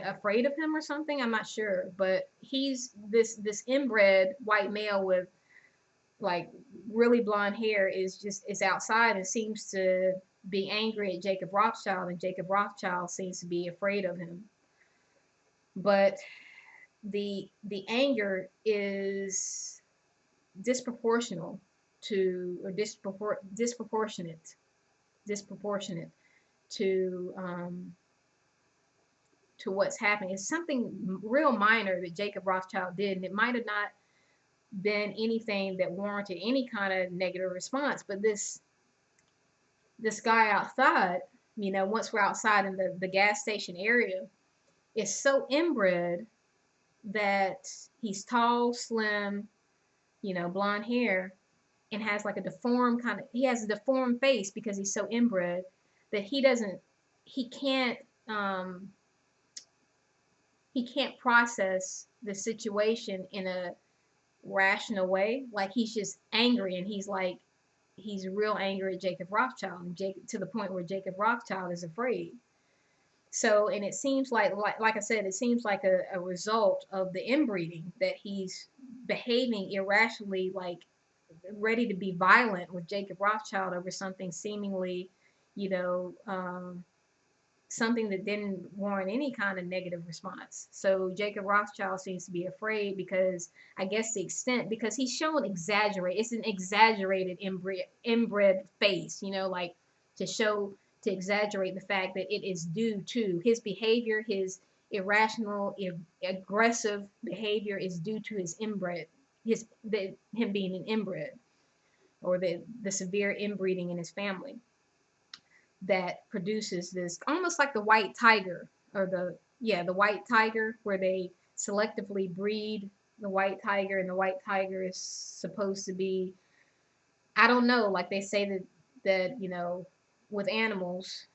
afraid of him or something. I'm not sure, but he's this inbred white male with like really blonde hair is outside and seems to be angry at Jacob Rothschild, and Jacob Rothschild seems to be afraid of him. But the anger is disproportional to or disproportionate to what's happening. It's something real minor that Jacob Rothschild did, and it might have not been anything that warranted any kind of negative response. But this guy outside, once we're outside in the gas station area, is so inbred that he's tall, slim, blonde hair, and has like a deformed he has a deformed face because he's so inbred that he can't, um, he can't process the situation in a rational way. Like he's just angry, and he's real angry at Jacob Rothschild, and to the point where Jacob Rothschild is afraid. So, and it seems like I said, it seems like a result of the inbreeding that he's behaving irrationally, like ready to be violent with Jacob Rothschild over something seemingly, you know, um, something that didn't warrant any kind of negative response. So Jacob Rothschild seems to be afraid because I guess the extent, because he's shown it's an exaggerated inbred face, like to show, to exaggerate the fact that it is due to his behavior, his irrational, aggressive behavior is due to his inbred, him being an inbred, or the severe inbreeding in his family that produces this almost like the white tiger, or the white tiger, where they selectively breed the white tiger, and the white tiger is supposed to be, I don't know, like they say that with animals,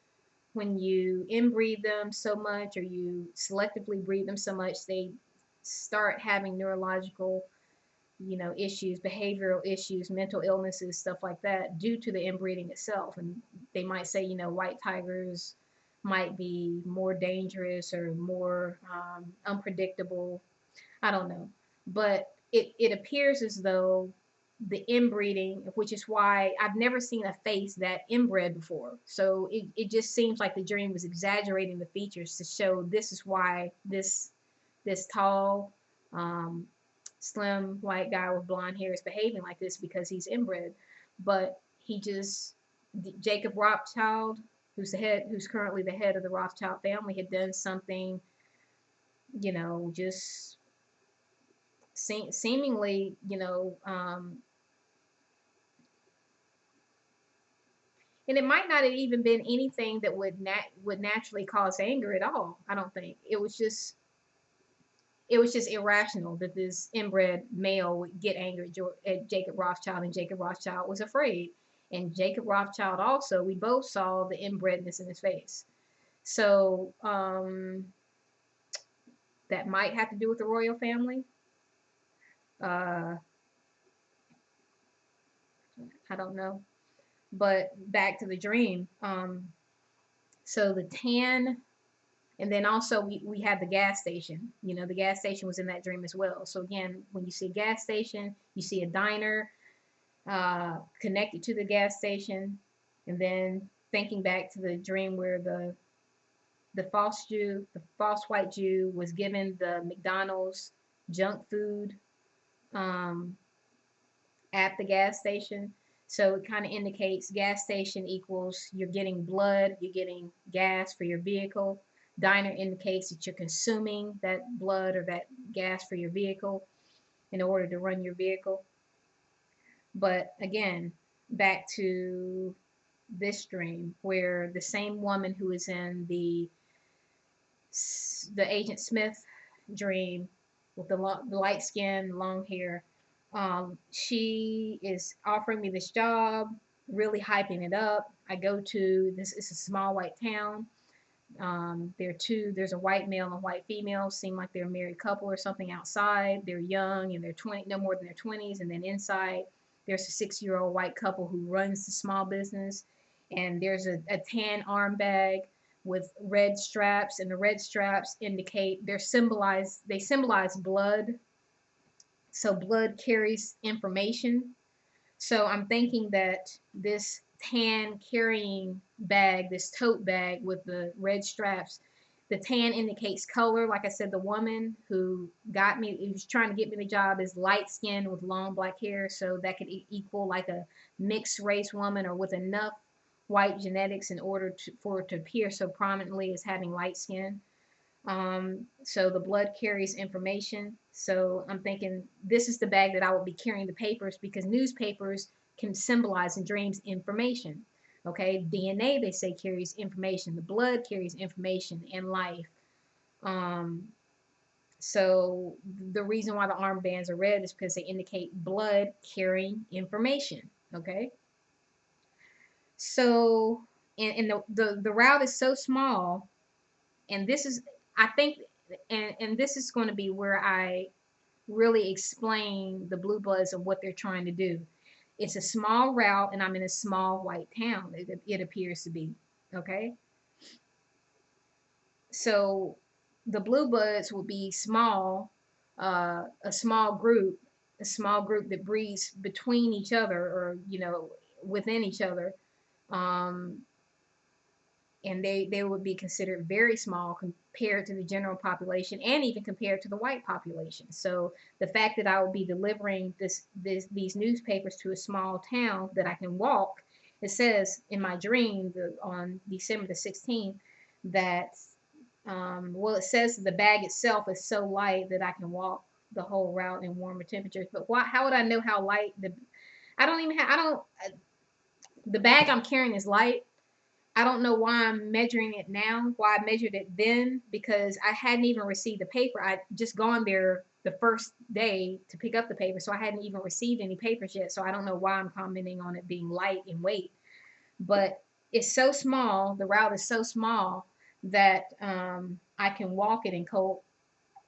when you inbreed them so much, or you selectively breed them so much, they start having neurological, issues, behavioral issues, mental illnesses, stuff like that, due to the inbreeding itself. And they might say, white tigers might be more dangerous or more unpredictable. I don't know. But it appears as though the inbreeding, which is why I've never seen a face that inbred before. So it just seems like the dream was exaggerating the features to show this is why this tall, um, slim white guy with blonde hair is behaving like this, because he's inbred. But he just, Jacob Rothschild, who's currently the head of the Rothschild family, had done something, just seemingly, and it might not have even been anything that would naturally cause anger at all. I don't think it was just irrational that this inbred male would get angry at Jacob Rothschild, and Jacob Rothschild was afraid. And Jacob Rothschild also, we both saw the inbredness in his face. So that might have to do with the royal family. Uh, I don't know. But back to the dream. So the tan, and then also we had the gas station. The gas station was in that dream as well. So again, when you see a gas station, you see a diner connected to the gas station. And then thinking back to the dream where the false white Jew was given the McDonald's junk food um, at the gas station. So it kind of indicates gas station equals you're getting blood, you're getting gas for your vehicle. Diner indicates that you're consuming that blood or that gas for your vehicle in order to run your vehicle. But again, back to this dream where the same woman who is in the Agent Smith dream with the light skin, long hair, she is offering me this job, really hyping it up. I go to this. It's a small white town. There's a white male and a white female, seem like they're a married couple or something outside. They're young and they're 20, no more than their 20s. And then inside, there's a 6-year-old white couple who runs the small business. And there's a tan arm bag with red straps, and the red straps indicate they symbolize blood. So blood carries information. So I'm thinking that this tan carrying bag, this tote bag with the red straps, the tan indicates color. Like I said, the woman who was trying to get me the job, is light skinned with long black hair. So that could equal like a mixed race woman, or with enough white genetics in order for it to appear so prominently as having light skin. So the blood carries information. So I'm thinking this is the bag that I will be carrying the papers, because newspapers can symbolize in dreams information. Okay, DNA, they say, carries information. The blood carries information and life. Um, so the reason why the armbands are red is because they indicate blood carrying information. Okay, so and the route is so small, and this is, I think, and this is going to be where I really explain the blue bloods and what they're trying to do. It's a small route, and I'm in a small white town. It appears to be. Okay, so the blue bloods will be small, a small group that breeds between each other, or within each other. Um, and they would be considered very small compared to the general population, and even compared to the white population. So the fact that I will be delivering these newspapers to a small town that I can walk, it says in my dream on December the 16th that well, it says the bag itself is so light that I can walk the whole route in warmer temperatures. But how would I know how light I don't even have, I don't, the bag I'm carrying is light. I don't know why I'm measuring it now, why I measured it then, because I hadn't even received the paper. I'd just gone there the first day to pick up the paper, so I hadn't even received any papers yet. So I don't know why I'm commenting on it being light in weight. But it's so small, the route is so small that I can walk it in cold,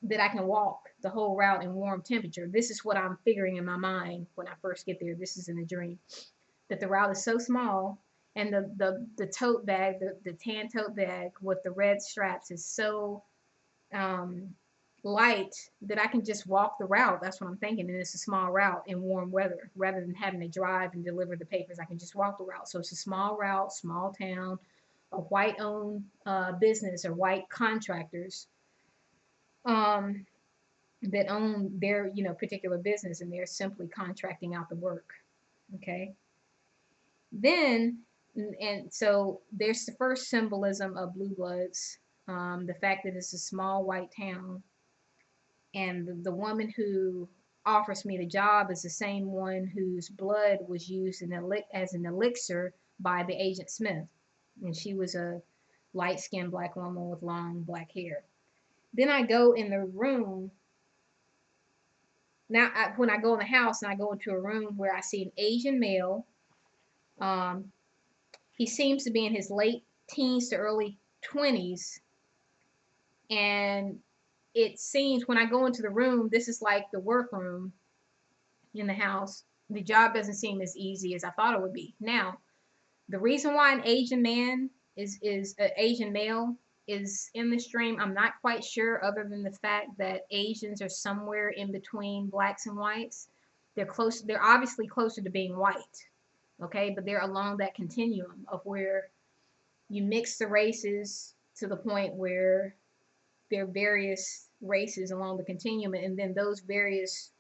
that I can walk the whole route in warm temperature. This is what I'm figuring in my mind when I first get there. This is in a dream, that the route is so small, and the tote bag, the tan tote bag with the red straps is so um, light that I can just walk the route. That's what I'm thinking. And it's a small route in warm weather. Rather than having to drive and deliver the papers, I can just walk the route. So it's a small route, small town, a white owned business or white contractors um, that own their, particular business, and they're simply contracting out the work. Okay. Then, and so there's the first symbolism of blue bloods, the fact that it's a small white town, and the woman who offers me the job is the same one whose blood was used as an elixir by the agent Smith, and she was a light-skinned black woman with long black hair. Then I go in the room. Now, when I go in the house and I go into a room where I see an Asian male, um, he seems to be in his late teens to early 20s, and it seems when I go into the room, this is like the workroom in the house. The job doesn't seem as easy as I thought it would be. Now, the reason why an Asian man is an Asian male is in this dream, I'm not quite sure, other than the fact that Asians are somewhere in between blacks and whites. They're close. They're obviously closer to being white, okay, but they're along that continuum of where you mix the races to the point where there are various races along the continuum, and then those various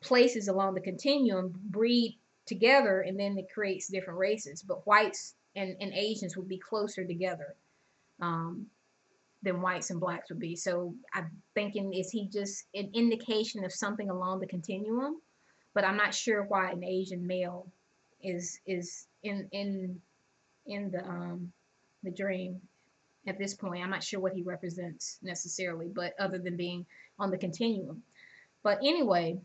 places along the continuum breed together, and then it creates different races. But whites and Asians would be closer together um, than whites and blacks would be. So I'm thinking, is he just an indication of something along the continuum? But I'm not sure why an Asian male is in the dream at this point. I'm not sure what he represents necessarily, but other than being on the continuum. But anyway,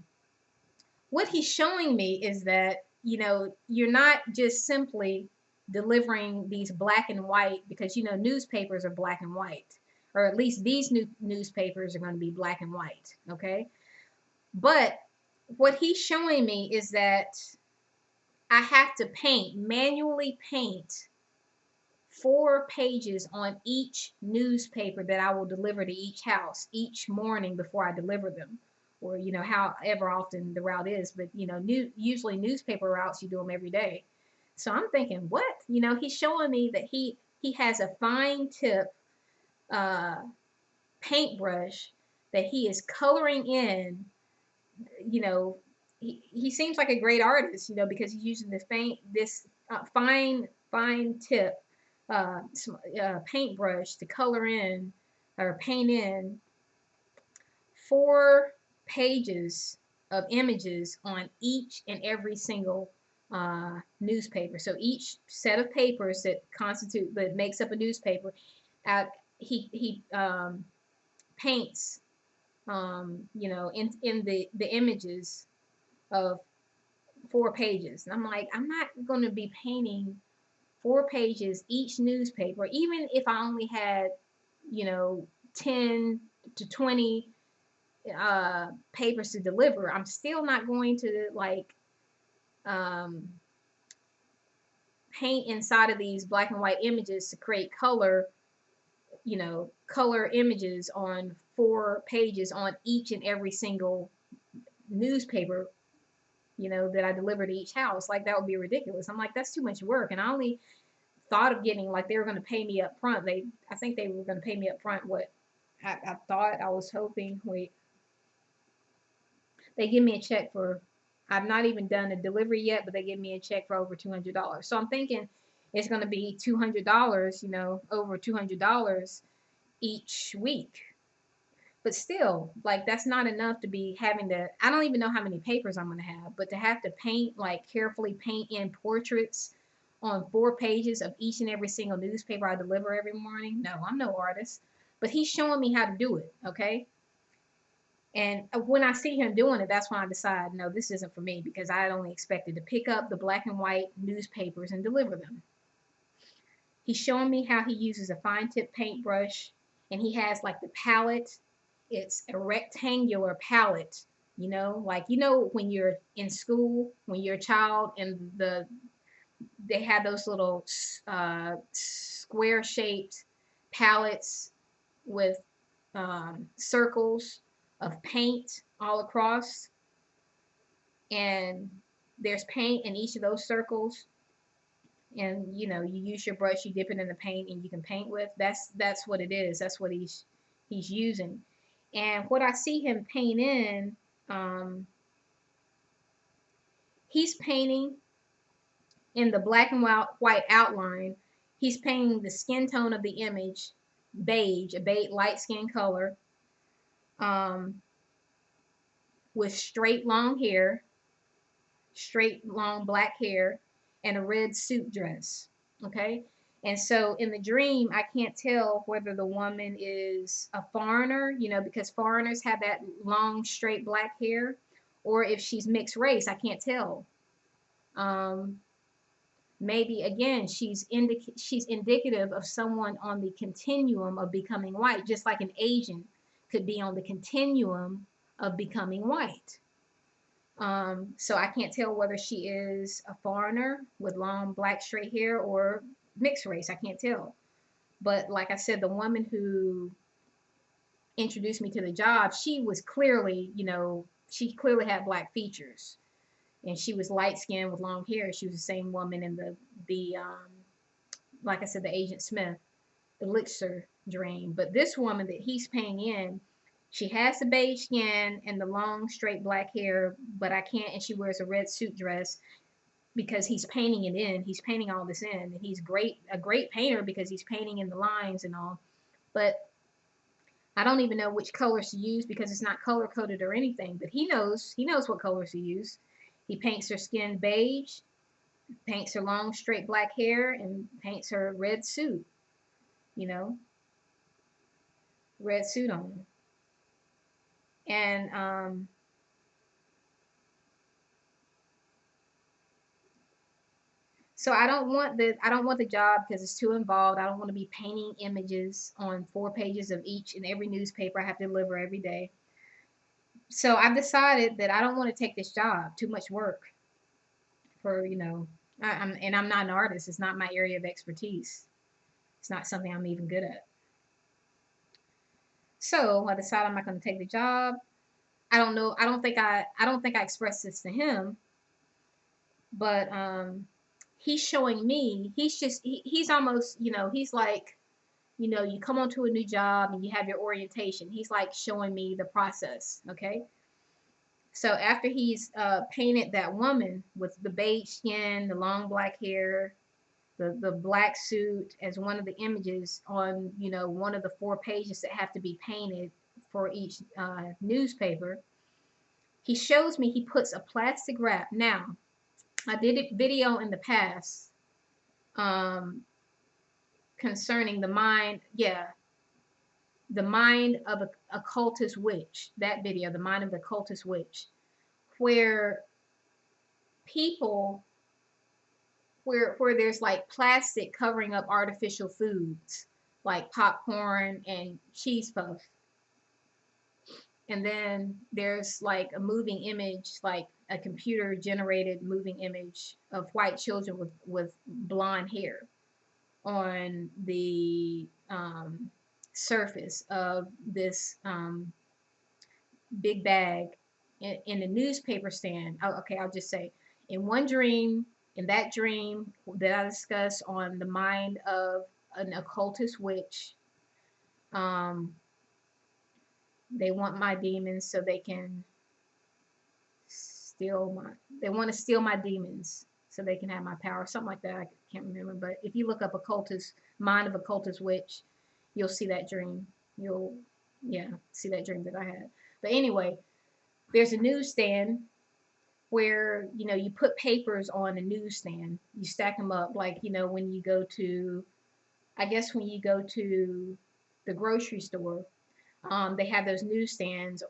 what he's showing me is that, you're not just simply delivering these black and white, because, newspapers are black and white, or at least these new newspapers are going to be black and white. Okay. But what he's showing me is that I have to manually paint 4 pages on each newspaper that I will deliver to each house each morning before I deliver them, or however often the route is. But usually newspaper routes, you do them every day. So I'm thinking, what? He's showing me that he has a fine tip uh, paintbrush that he is coloring in. You know, he seems like a great artist, because he's using this fine tip paintbrush to color in or paint in 4 pages of images on each and every single newspaper. So each set of papers that makes up a newspaper, he paints in the images of 4 pages. And I'm like, I'm not going to be painting 4 pages each newspaper, even if I only had 10 to 20 papers to deliver. I'm still not going to um, paint inside of these black and white images to create color images on 4 pages on each and every single newspaper that I deliver to each house. Like, that would be ridiculous. I'm like, that's too much work. And I only thought of getting, like, they were going to pay me up front. I think they were going to pay me up front. What I was hoping, they give me a check for, I've not even done a delivery yet, but they give me a check for over $200. So I'm thinking it's going to be $200, over $200 each week. But still, like, that's not enough to be having to, I don't even know how many papers I'm going to have, but to have to carefully paint in portraits on 4 pages of each and every single newspaper I deliver every morning. No, I'm no artist. But he's showing me how to do it, okay? And when I see him doing it, that's when I decide, no, this isn't for me, because I had only expected to pick up the black and white newspapers and deliver them. He's showing me how he uses a fine tip paintbrush, and he has like the palette. It's a rectangular palette, like when you're in school, when you're a child, and they have those little square shaped palettes with circles of paint all across, and there's paint in each of those circles, and you use your brush, you dip it in the paint, and you can paint with. That's what it is. That's what he's using. And what I see him paint in, he's painting in the black and white outline. He's painting the skin tone of the image beige, a beige light skin color, with straight long hair, straight long black hair, and a red suit dress. Okay. And so in the dream, I can't tell whether the woman is a foreigner, because foreigners have that long, straight black hair, or if she's mixed race. I can't tell. Maybe again, she's indicative of someone on the continuum of becoming white, just like an Asian could be on the continuum of becoming white. So I can't tell whether she is a foreigner with long black straight hair or mixed race. I can't tell. But like I said, the woman who introduced me to the job, she was clearly, she clearly had black features, and she was light skinned with long hair. She was the same woman in the like I said, the Agent Smith elixir dream. But this woman that he's painting in, she has the beige skin and the long straight black hair, but I can't, and she wears a red suit dress because he's painting it in. He's painting all this in, and he's a great painter because he's painting in the lines and all. But I don't even know which colors to use because it's not color coded or anything. But he knows what colors to use. He paints her skin beige, paints her long straight black hair, and paints her red suit. Red suit on. And so I don't want the job because it's too involved. I don't want to be painting images on 4 pages of each and every newspaper I have to deliver every day. So I've decided that I don't want to take this job. Too much work for, I'm not an artist. It's not my area of expertise. It's not something I'm even good at. So I decided I'm not going to take the job. I don't know. I don't think I expressed this to him, but he's showing me. He's almost, he's like, you come onto a new job and you have your orientation. He's like showing me the process. Okay. So after he's painted that woman with the beige skin, the long black hair, the black suit as one of the images on, one of the 4 pages that have to be painted for each newspaper, he shows me he puts a plastic wrap. Now, I did a video in the past concerning the mind, the mind of a occultist witch. That video, the mind of the occultist witch, where people, where there's like plastic covering up artificial foods like popcorn and cheese puff. And then there's like a moving image, like a computer generated moving image of white children with blonde hair on the surface of this big bag in the newspaper stand. Oh, okay, I'll just say, in that dream that I discussed on the mind of an occultist witch, they want my demons so they can they want to steal my demons so they can have my power, something like that. I can't remember, but if you look up mind of occultist witch, you'll see that dream. You'll see that dream that I had. But anyway, there's a newsstand where you put papers on a newsstand. You stack them up like when you go to, I guess when you go to the grocery store, they have those newsstands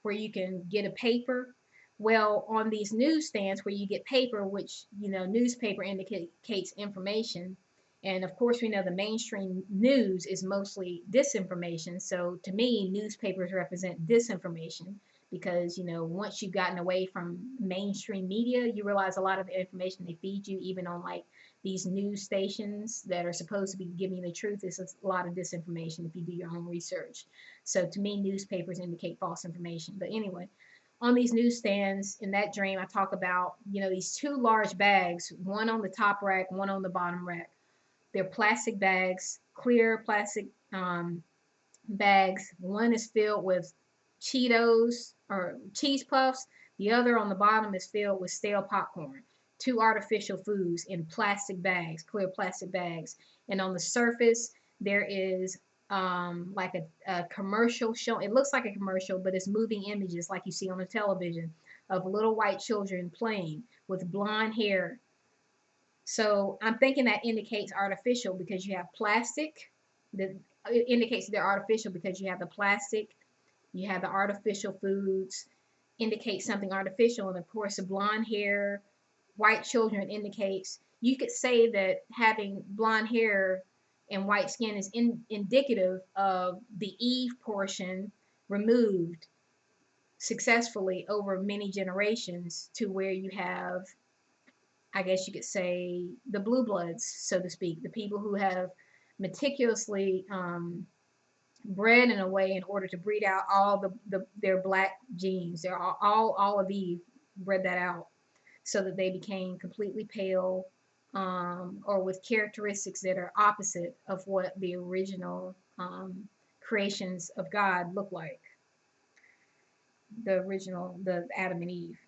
where you can get a paper. Well, on these newsstands where you get paper, which newspaper indicates information, And of course, we know the mainstream news is mostly disinformation. So to me, newspapers represent disinformation because, once you've gotten away from mainstream media, you realize a lot of the information they feed you, even on like these news stations that are supposed to be giving you the truth, is a lot of disinformation if you do your own research. So to me, newspapers indicate false information. But anyway, on these newsstands in that dream, I talk about, these two large bags, one on the top rack, one on the bottom rack. They're plastic bags, clear plastic bags. One is filled with Cheetos or cheese puffs. The other on the bottom is filled with stale popcorn. Two artificial foods in plastic bags, clear plastic bags. And on the surface, there is like a commercial show. It looks like a commercial, but it's moving images like you see on the television of little white children playing with blonde hair. So I'm thinking that indicates artificial because you have plastic. That it indicates they're artificial because you have the plastic, you have the artificial foods, indicates something artificial, and of course the blonde hair, white children indicates. You could say that having blonde hair and white skin is indicative of the Eve portion removed successfully over many generations to where you have, I guess you could say, the blue bloods, so to speak, the people who have meticulously bred in a way in order to breed out all their black genes. They're all of Eve bred that out so that they became completely pale, or with characteristics that are opposite of what the original creations of God look like. The Adam and Eve.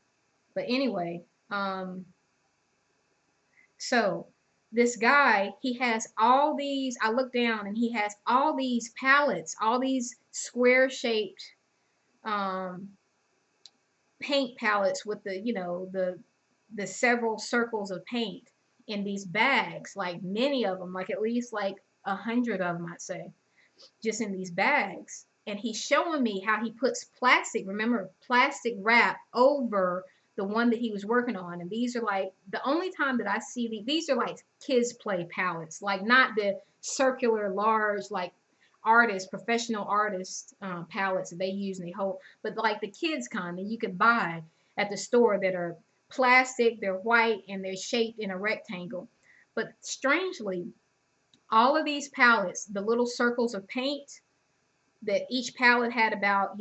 But anyway, so this guy, he has all these, I look down and he has all these palettes, all these square shaped um, paint palettes with the several circles of paint in these bags, like many of them, like at least like 100 of them, I'd say, just in these bags. And he's showing me how he puts plastic, remember, plastic wrap over the one that he was working on. And these are like the only time that I see these are like kids play palettes, like not the circular large like professional artist palettes that they use and they hold, but like the kids kind that you could buy at the store that are plastic, they're white, and they're shaped in a rectangle. But strangely, all of these palettes, the little circles of paint, that each palette had about,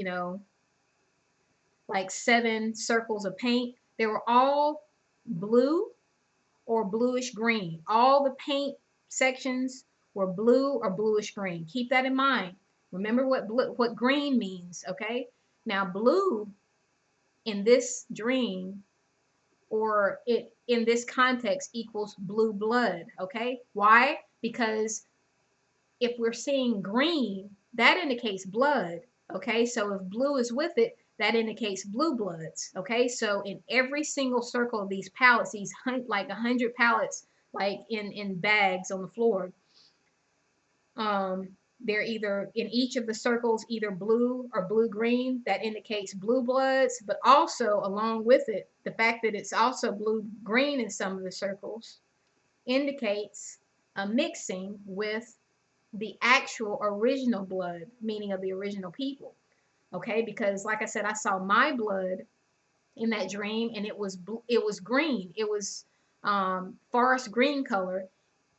like 7 circles of paint, they were all blue or bluish green. All the paint sections were blue or bluish green. Keep that in mind. Remember what green means, okay? Now blue in this dream, or it in this context, equals blue blood, okay? Why? Because if we're seeing green, that indicates blood, okay? So if blue is with it, that indicates blue bloods, okay? So in every single circle of these pallets, these like 100 pallets, like in bags on the floor, they're either in each of the circles, either blue or blue-green, that indicates blue bloods, but also along with it, the fact that it's also blue-green in some of the circles indicates a mixing with the actual original blood, meaning of the original people. Okay, because like I said, I saw my blood in that dream, and it was green. It was forest green color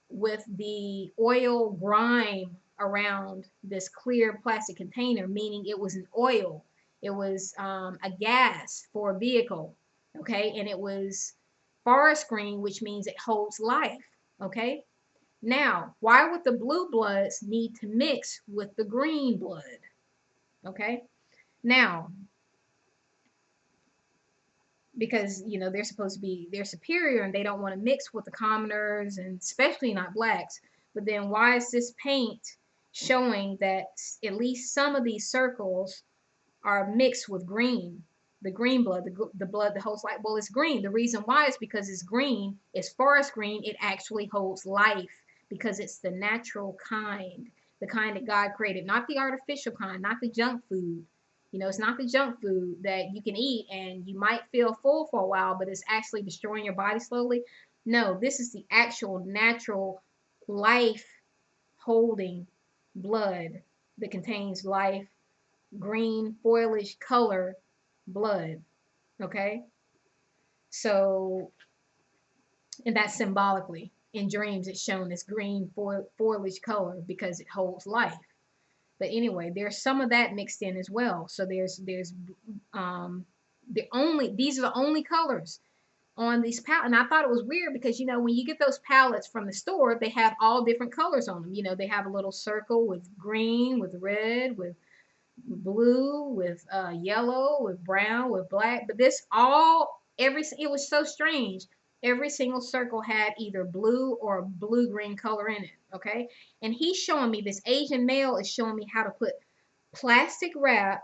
with the oil grime around this clear plastic container, meaning it was an oil. It was a gas for a vehicle. Okay, and it was forest green, which means it holds life. Okay. Now, why would the blue bloods need to mix with the green blood? Okay. Now, because they're supposed to be, they're superior and they don't want to mix with the commoners, and especially not blacks. But then why is this paint showing that at least some of these circles are mixed with green, the green blood, the blood that holds life? Well, it's green. The reason why is because it's green, it's forest green. It actually holds life because it's the natural kind, the kind that God created, not the artificial kind, not the junk food. It's not the junk food that you can eat and you might feel full for a while, but it's actually destroying your body slowly. No, this is the actual natural life holding blood that contains life, green foilish color blood. Okay, so, and that's symbolically in dreams it's shown this green foilish color because it holds life. But anyway, there's some of that mixed in as well. So there's these are the only colors on these palettes. And I thought it was weird because, you know, when you get those palettes from the store, they have all different colors on them. You know, they have a little circle with green, with red, with blue, with yellow, with brown, with black. But this all, it was so strange. Every single circle had either blue or blue green color in it. Okay. And he's showing me, this Asian male is showing me how to put plastic wrap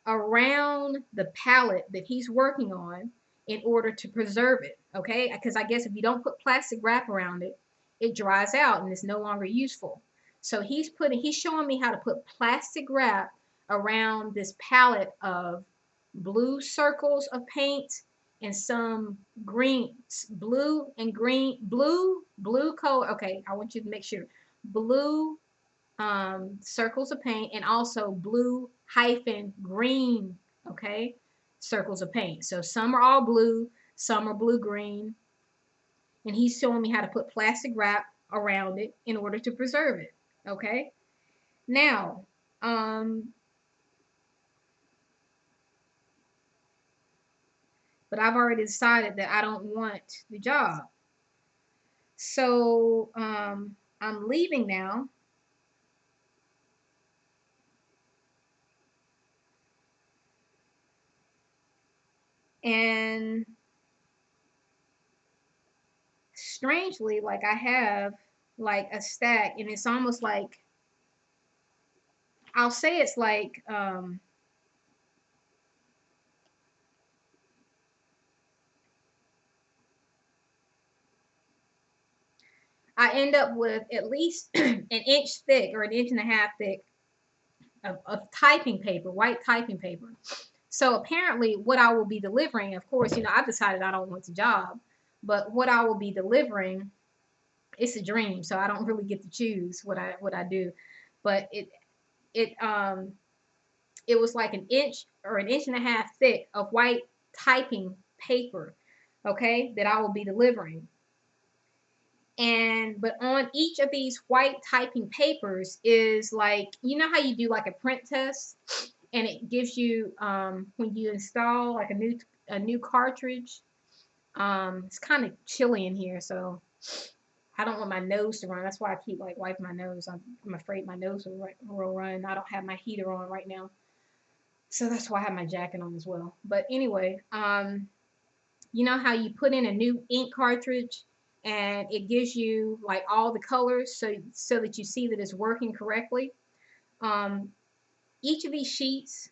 around the palette that he's working on in order to preserve it. Okay. Because I guess if you don't put plastic wrap around it, it dries out and is no longer useful. So he's showing me how to put plastic wrap around this palette of blue circles of paint and some greens, blue and green, blue color. Okay, I want you to make sure blue circles of paint and also blue hyphen green, okay, circles of paint. So some are all blue, some are blue green, and he's showing me how to put plastic wrap around it in order to preserve it. Okay, now but I've already decided that I don't want the job. So I'm leaving now. And strangely, like I have like a stack, and it's almost like, I'll say it's like I end up with at least an inch thick or an inch and a half thick of typing paper, white typing paper. So apparently what I will be delivering, of course, you know, I've decided I don't want the job, but what I will be delivering, it's a dream, so I don't really get to choose what I do. But it was like an inch or an inch and a half thick of white typing paper, okay, that I will be delivering. And but on each of these white typing papers is like, you know how you do like a print test and it gives you when you install like a new cartridge. It's kind of chilly in here, so I don't want my nose to run. That's why I keep like wiping my nose. I'm afraid my nose will run. I don't have my heater on right now, so that's why I have my jacket on as well. But anyway, you know how you put in a new ink cartridge and it gives you like all the colors so that you see that it's working correctly. Um, each of these sheets,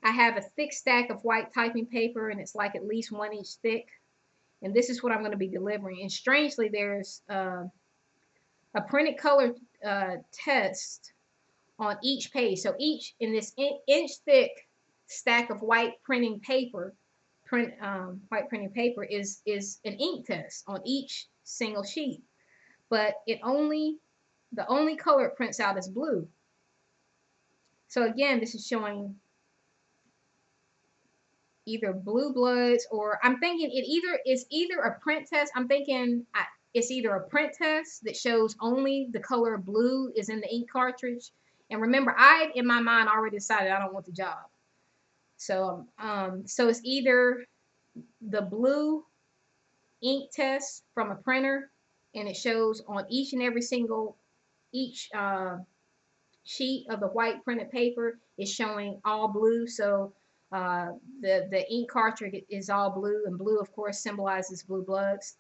I have a thick stack of white typing paper and it's like at least 1 inch thick. And this is what I'm going to be delivering. And strangely, there's a printed color test on each page. So each in this inch thick stack of white printing paper, white printing paper is an ink test on each single sheet. But the only color it prints out is blue. So again, this is showing either blue bloods, or I'm thinking it's either a print test. I'm thinking it's either a print test that shows only the color blue is in the ink cartridge. And remember, I in my mind already decided I don't want the job. So so it's either the blue ink test from a printer, and it shows on each and every single sheet of the white printed paper is showing all blue. So the ink cartridge is all blue, and blue, of course, symbolizes blue bloods.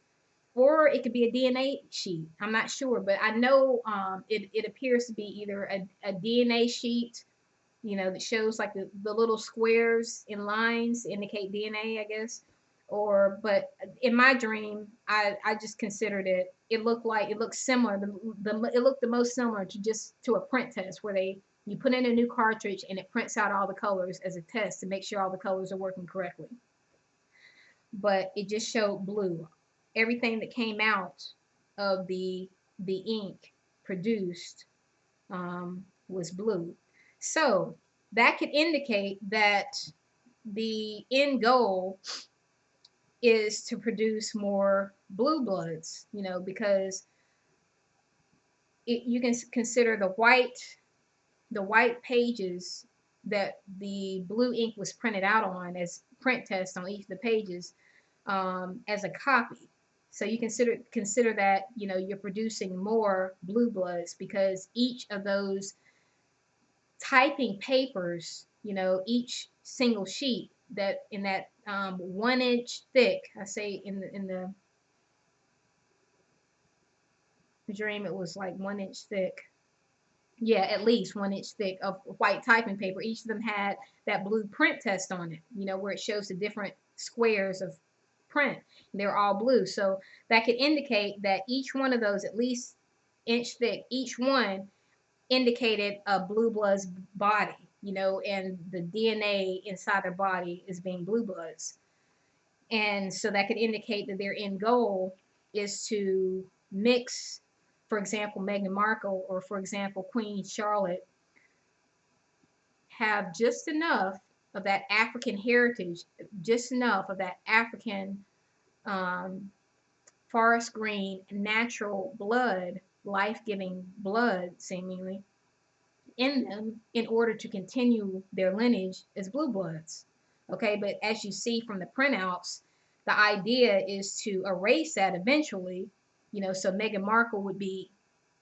Or it could be a DNA sheet. I'm not sure, but I know it appears to be either a DNA sheet, you know, that shows like the little squares in lines indicate DNA, I guess. But in my dream, I just considered it looked similar. It looked the most similar to a print test where you put in a new cartridge and it prints out all the colors as a test to make sure all the colors are working correctly. But it just showed blue. Everything that came out of the the ink produced was blue. So that could indicate that the end goal is to produce more blue bloods, because you can consider the white pages that the blue ink was printed out on as print tests on each of the pages, as a copy. So you consider that you're producing more blue bloods because each of those typing papers, each single sheet that in that 1 inch thick, I say in the dream it was like 1 inch thick. Yeah, at least 1 inch thick of white typing paper. Each of them had that blue print test on it, where it shows the different squares of print. They're all blue. So that could indicate that each one of those, at least inch thick, each one indicated a blue blood's body, and the DNA inside their body is being blue bloods. And so that could indicate that their end goal is to mix, for example, Meghan Markle, or for example, Queen Charlotte, have just enough of that African heritage, just enough of that African um, forest green natural blood, life-giving blood, seemingly, in them in order to continue their lineage as blue bloods. Okay, but as you see from the printouts, the idea is to erase that eventually. So Meghan Markle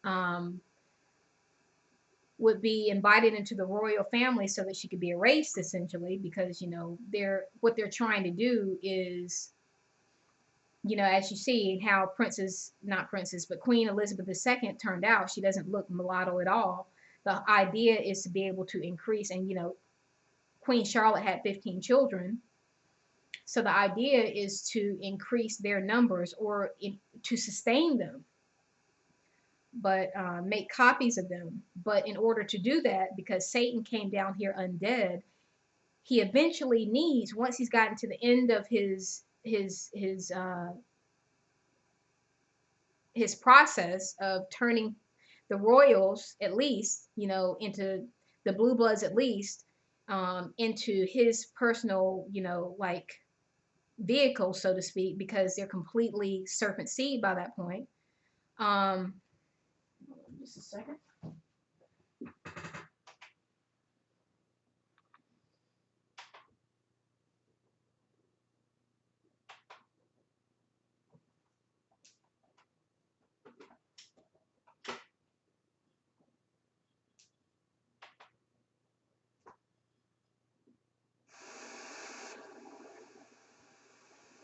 um, would be invited into the royal family so that she could be erased, essentially, because what they're trying to do is, as you see how not princess, but Queen Elizabeth II turned out, she doesn't look mulatto at all. The idea is to be able to increase, and Queen Charlotte had 15 children. So the idea is to increase their numbers, or to sustain them, but make copies of them. But in order to do that, because Satan came down here undead, he eventually needs, once he's gotten to the end of his process of turning the royals, at least, into the blue bloods, at least, into his personal, like vehicle, so to speak, because they're completely serpent seed by that point. Um, just a second.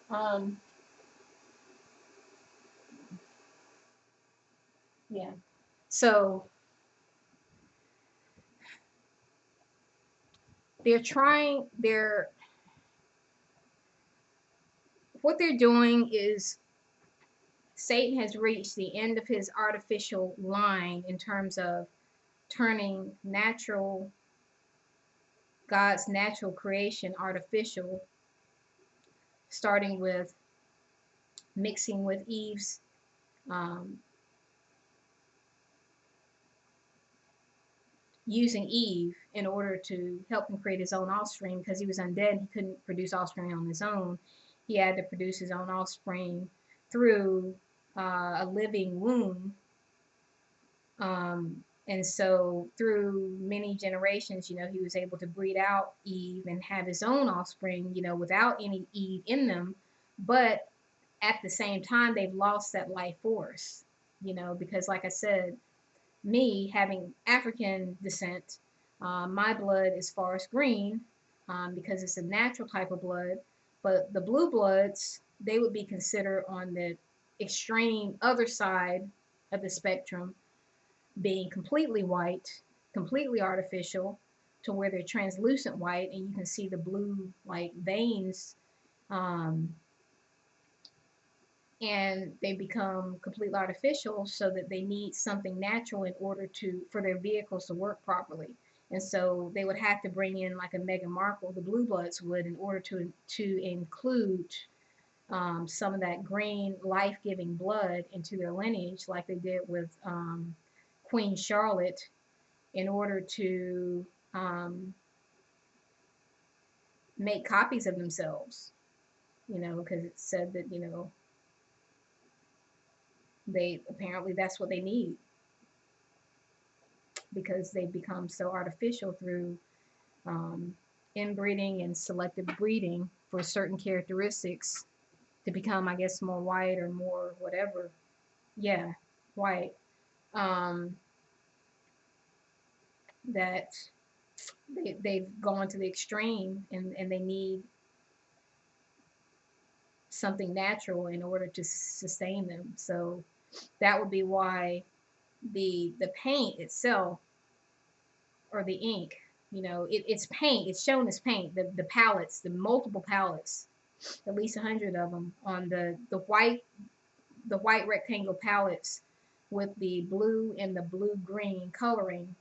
Um, yeah. So what they're doing is Satan has reached the end of his artificial line in terms of turning God's natural creation artificial, starting with mixing with Eve's um, using Eve in order to help him create his own offspring, because he was undead. He couldn't produce offspring on his own. He had to produce his own offspring through a living womb. And so through many generations, he was able to breed out Eve and have his own offspring, without any Eve in them. But at the same time, they've lost that life force, because like I said, me having African descent, my blood is forest green, because it's a natural type of blood. But the blue bloods, they would be considered on the extreme other side of the spectrum, being completely white, completely artificial, to where they're translucent white, and you can see the blue like veins, um, and they become completely artificial, so that they need something natural in order for their vehicles to work properly. And so they would have to bring in like a Meghan Markle, the blue bloods would, in order to include some of that green life-giving blood into their lineage, like they did with Queen Charlotte, in order to um, make copies of themselves. You know, because it said that, you know, they apparently that's what they need, because they become so artificial through um, inbreeding and selective breeding for certain characteristics to become, I guess, more white or more whatever. Yeah, white. Um, that they've gone to the extreme, and they need something natural in order to sustain them. So that would be why the paint itself, or the ink, you know, it's paint. It's shown as paint. The palettes, the multiple palettes, at least 100 of them on the white rectangle palettes with the blue and the blue green coloring.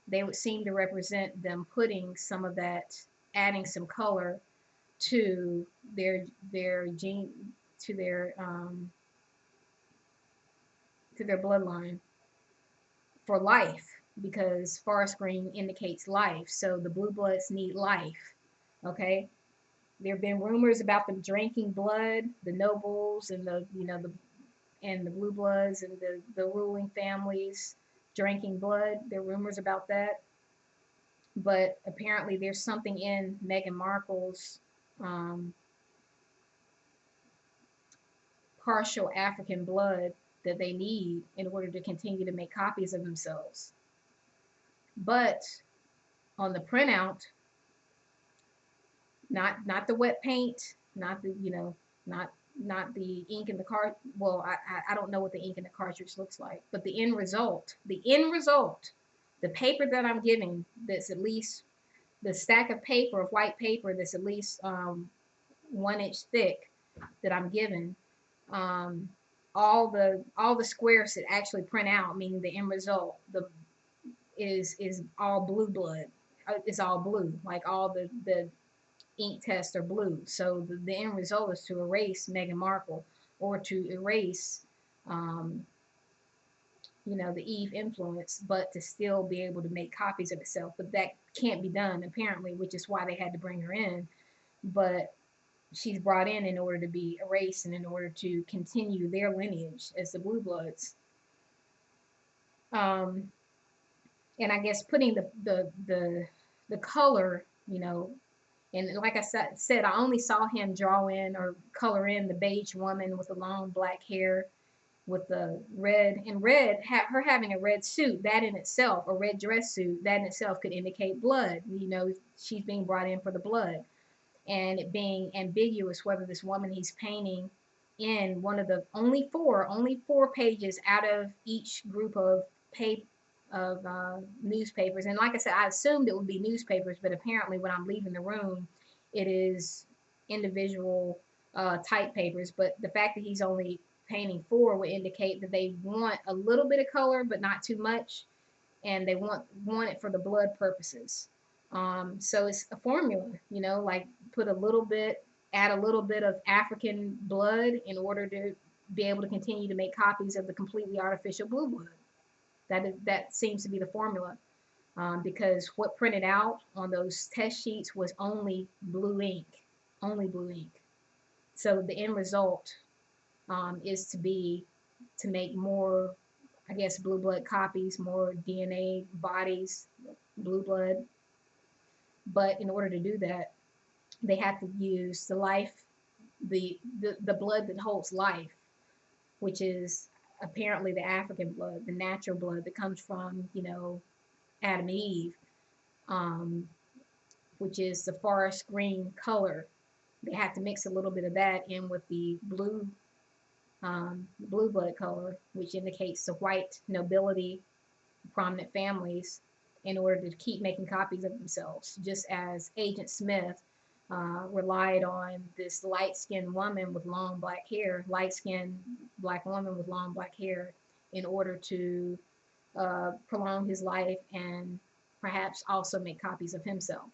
They would seem to represent them putting some of that, adding some color to their gene, to their um, to their bloodline for life, because forest green indicates life. So the blue bloods need life. Okay. There have been rumors about them drinking blood, the nobles and the, you know, the blue bloods and the ruling families drinking blood. There are rumors about that. But apparently there's something in Meghan Markle's um, partial African blood that they need in order to continue to make copies of themselves. But on the printout, not the wet paint, not the, you know, not the ink in the card. Well, I don't know what the ink in the cartridge looks like, but the end result, the paper that I'm giving, that's at least the stack of paper, of white paper, that's at least 1 inch thick, that I'm given, um, all the squares that actually print out, meaning the end result, the is all blue blood. It's all blue, like all the ink tests are blue. So the end result is to erase Meghan Markle, or to erase, um, you know, the Eve influence, but to still be able to make copies of itself. But that can't be done apparently, which is why they had to bring her in. But she's brought in order to be erased and in order to continue their lineage as the Blue Bloods. Um, and I guess putting the color, you know, and like I said, I only saw him draw in or color in the beige woman with the long black hair, with the red, and red, her having a red suit, that in itself, a red dress suit, that in itself could indicate blood. You know, she's being brought in for the blood. And it being ambiguous whether this woman he's painting in one of the only four pages out of each group of paper, of newspapers. And like I said, I assumed it would be newspapers, but apparently when I'm leaving the room, it is individual type papers. But the fact that he's only painting four would indicate that they want a little bit of color, but not too much, and they want it for the blood purposes. So it's a formula, you know, like put a little bit, add a little bit of African blood in order to be able to continue to make copies of the completely artificial blue blood. That seems to be the formula, because what printed out on those test sheets was only blue ink, only blue ink. So the end result is to make more, I guess, blue blood copies, more DNA bodies, blue blood. But in order to do that, they have to use the life, the blood that holds life, which is apparently the African blood, the natural blood that comes from, you know, Adam and Eve, um, which is the forest green color. They have to mix a little bit of that in with the blue blood color, which indicates the white nobility, prominent families, in order to keep making copies of themselves. Just as Agent Smith relied on this light-skinned woman with long black hair, light-skinned black woman with long black hair, in order to prolong his life and perhaps also make copies of himself.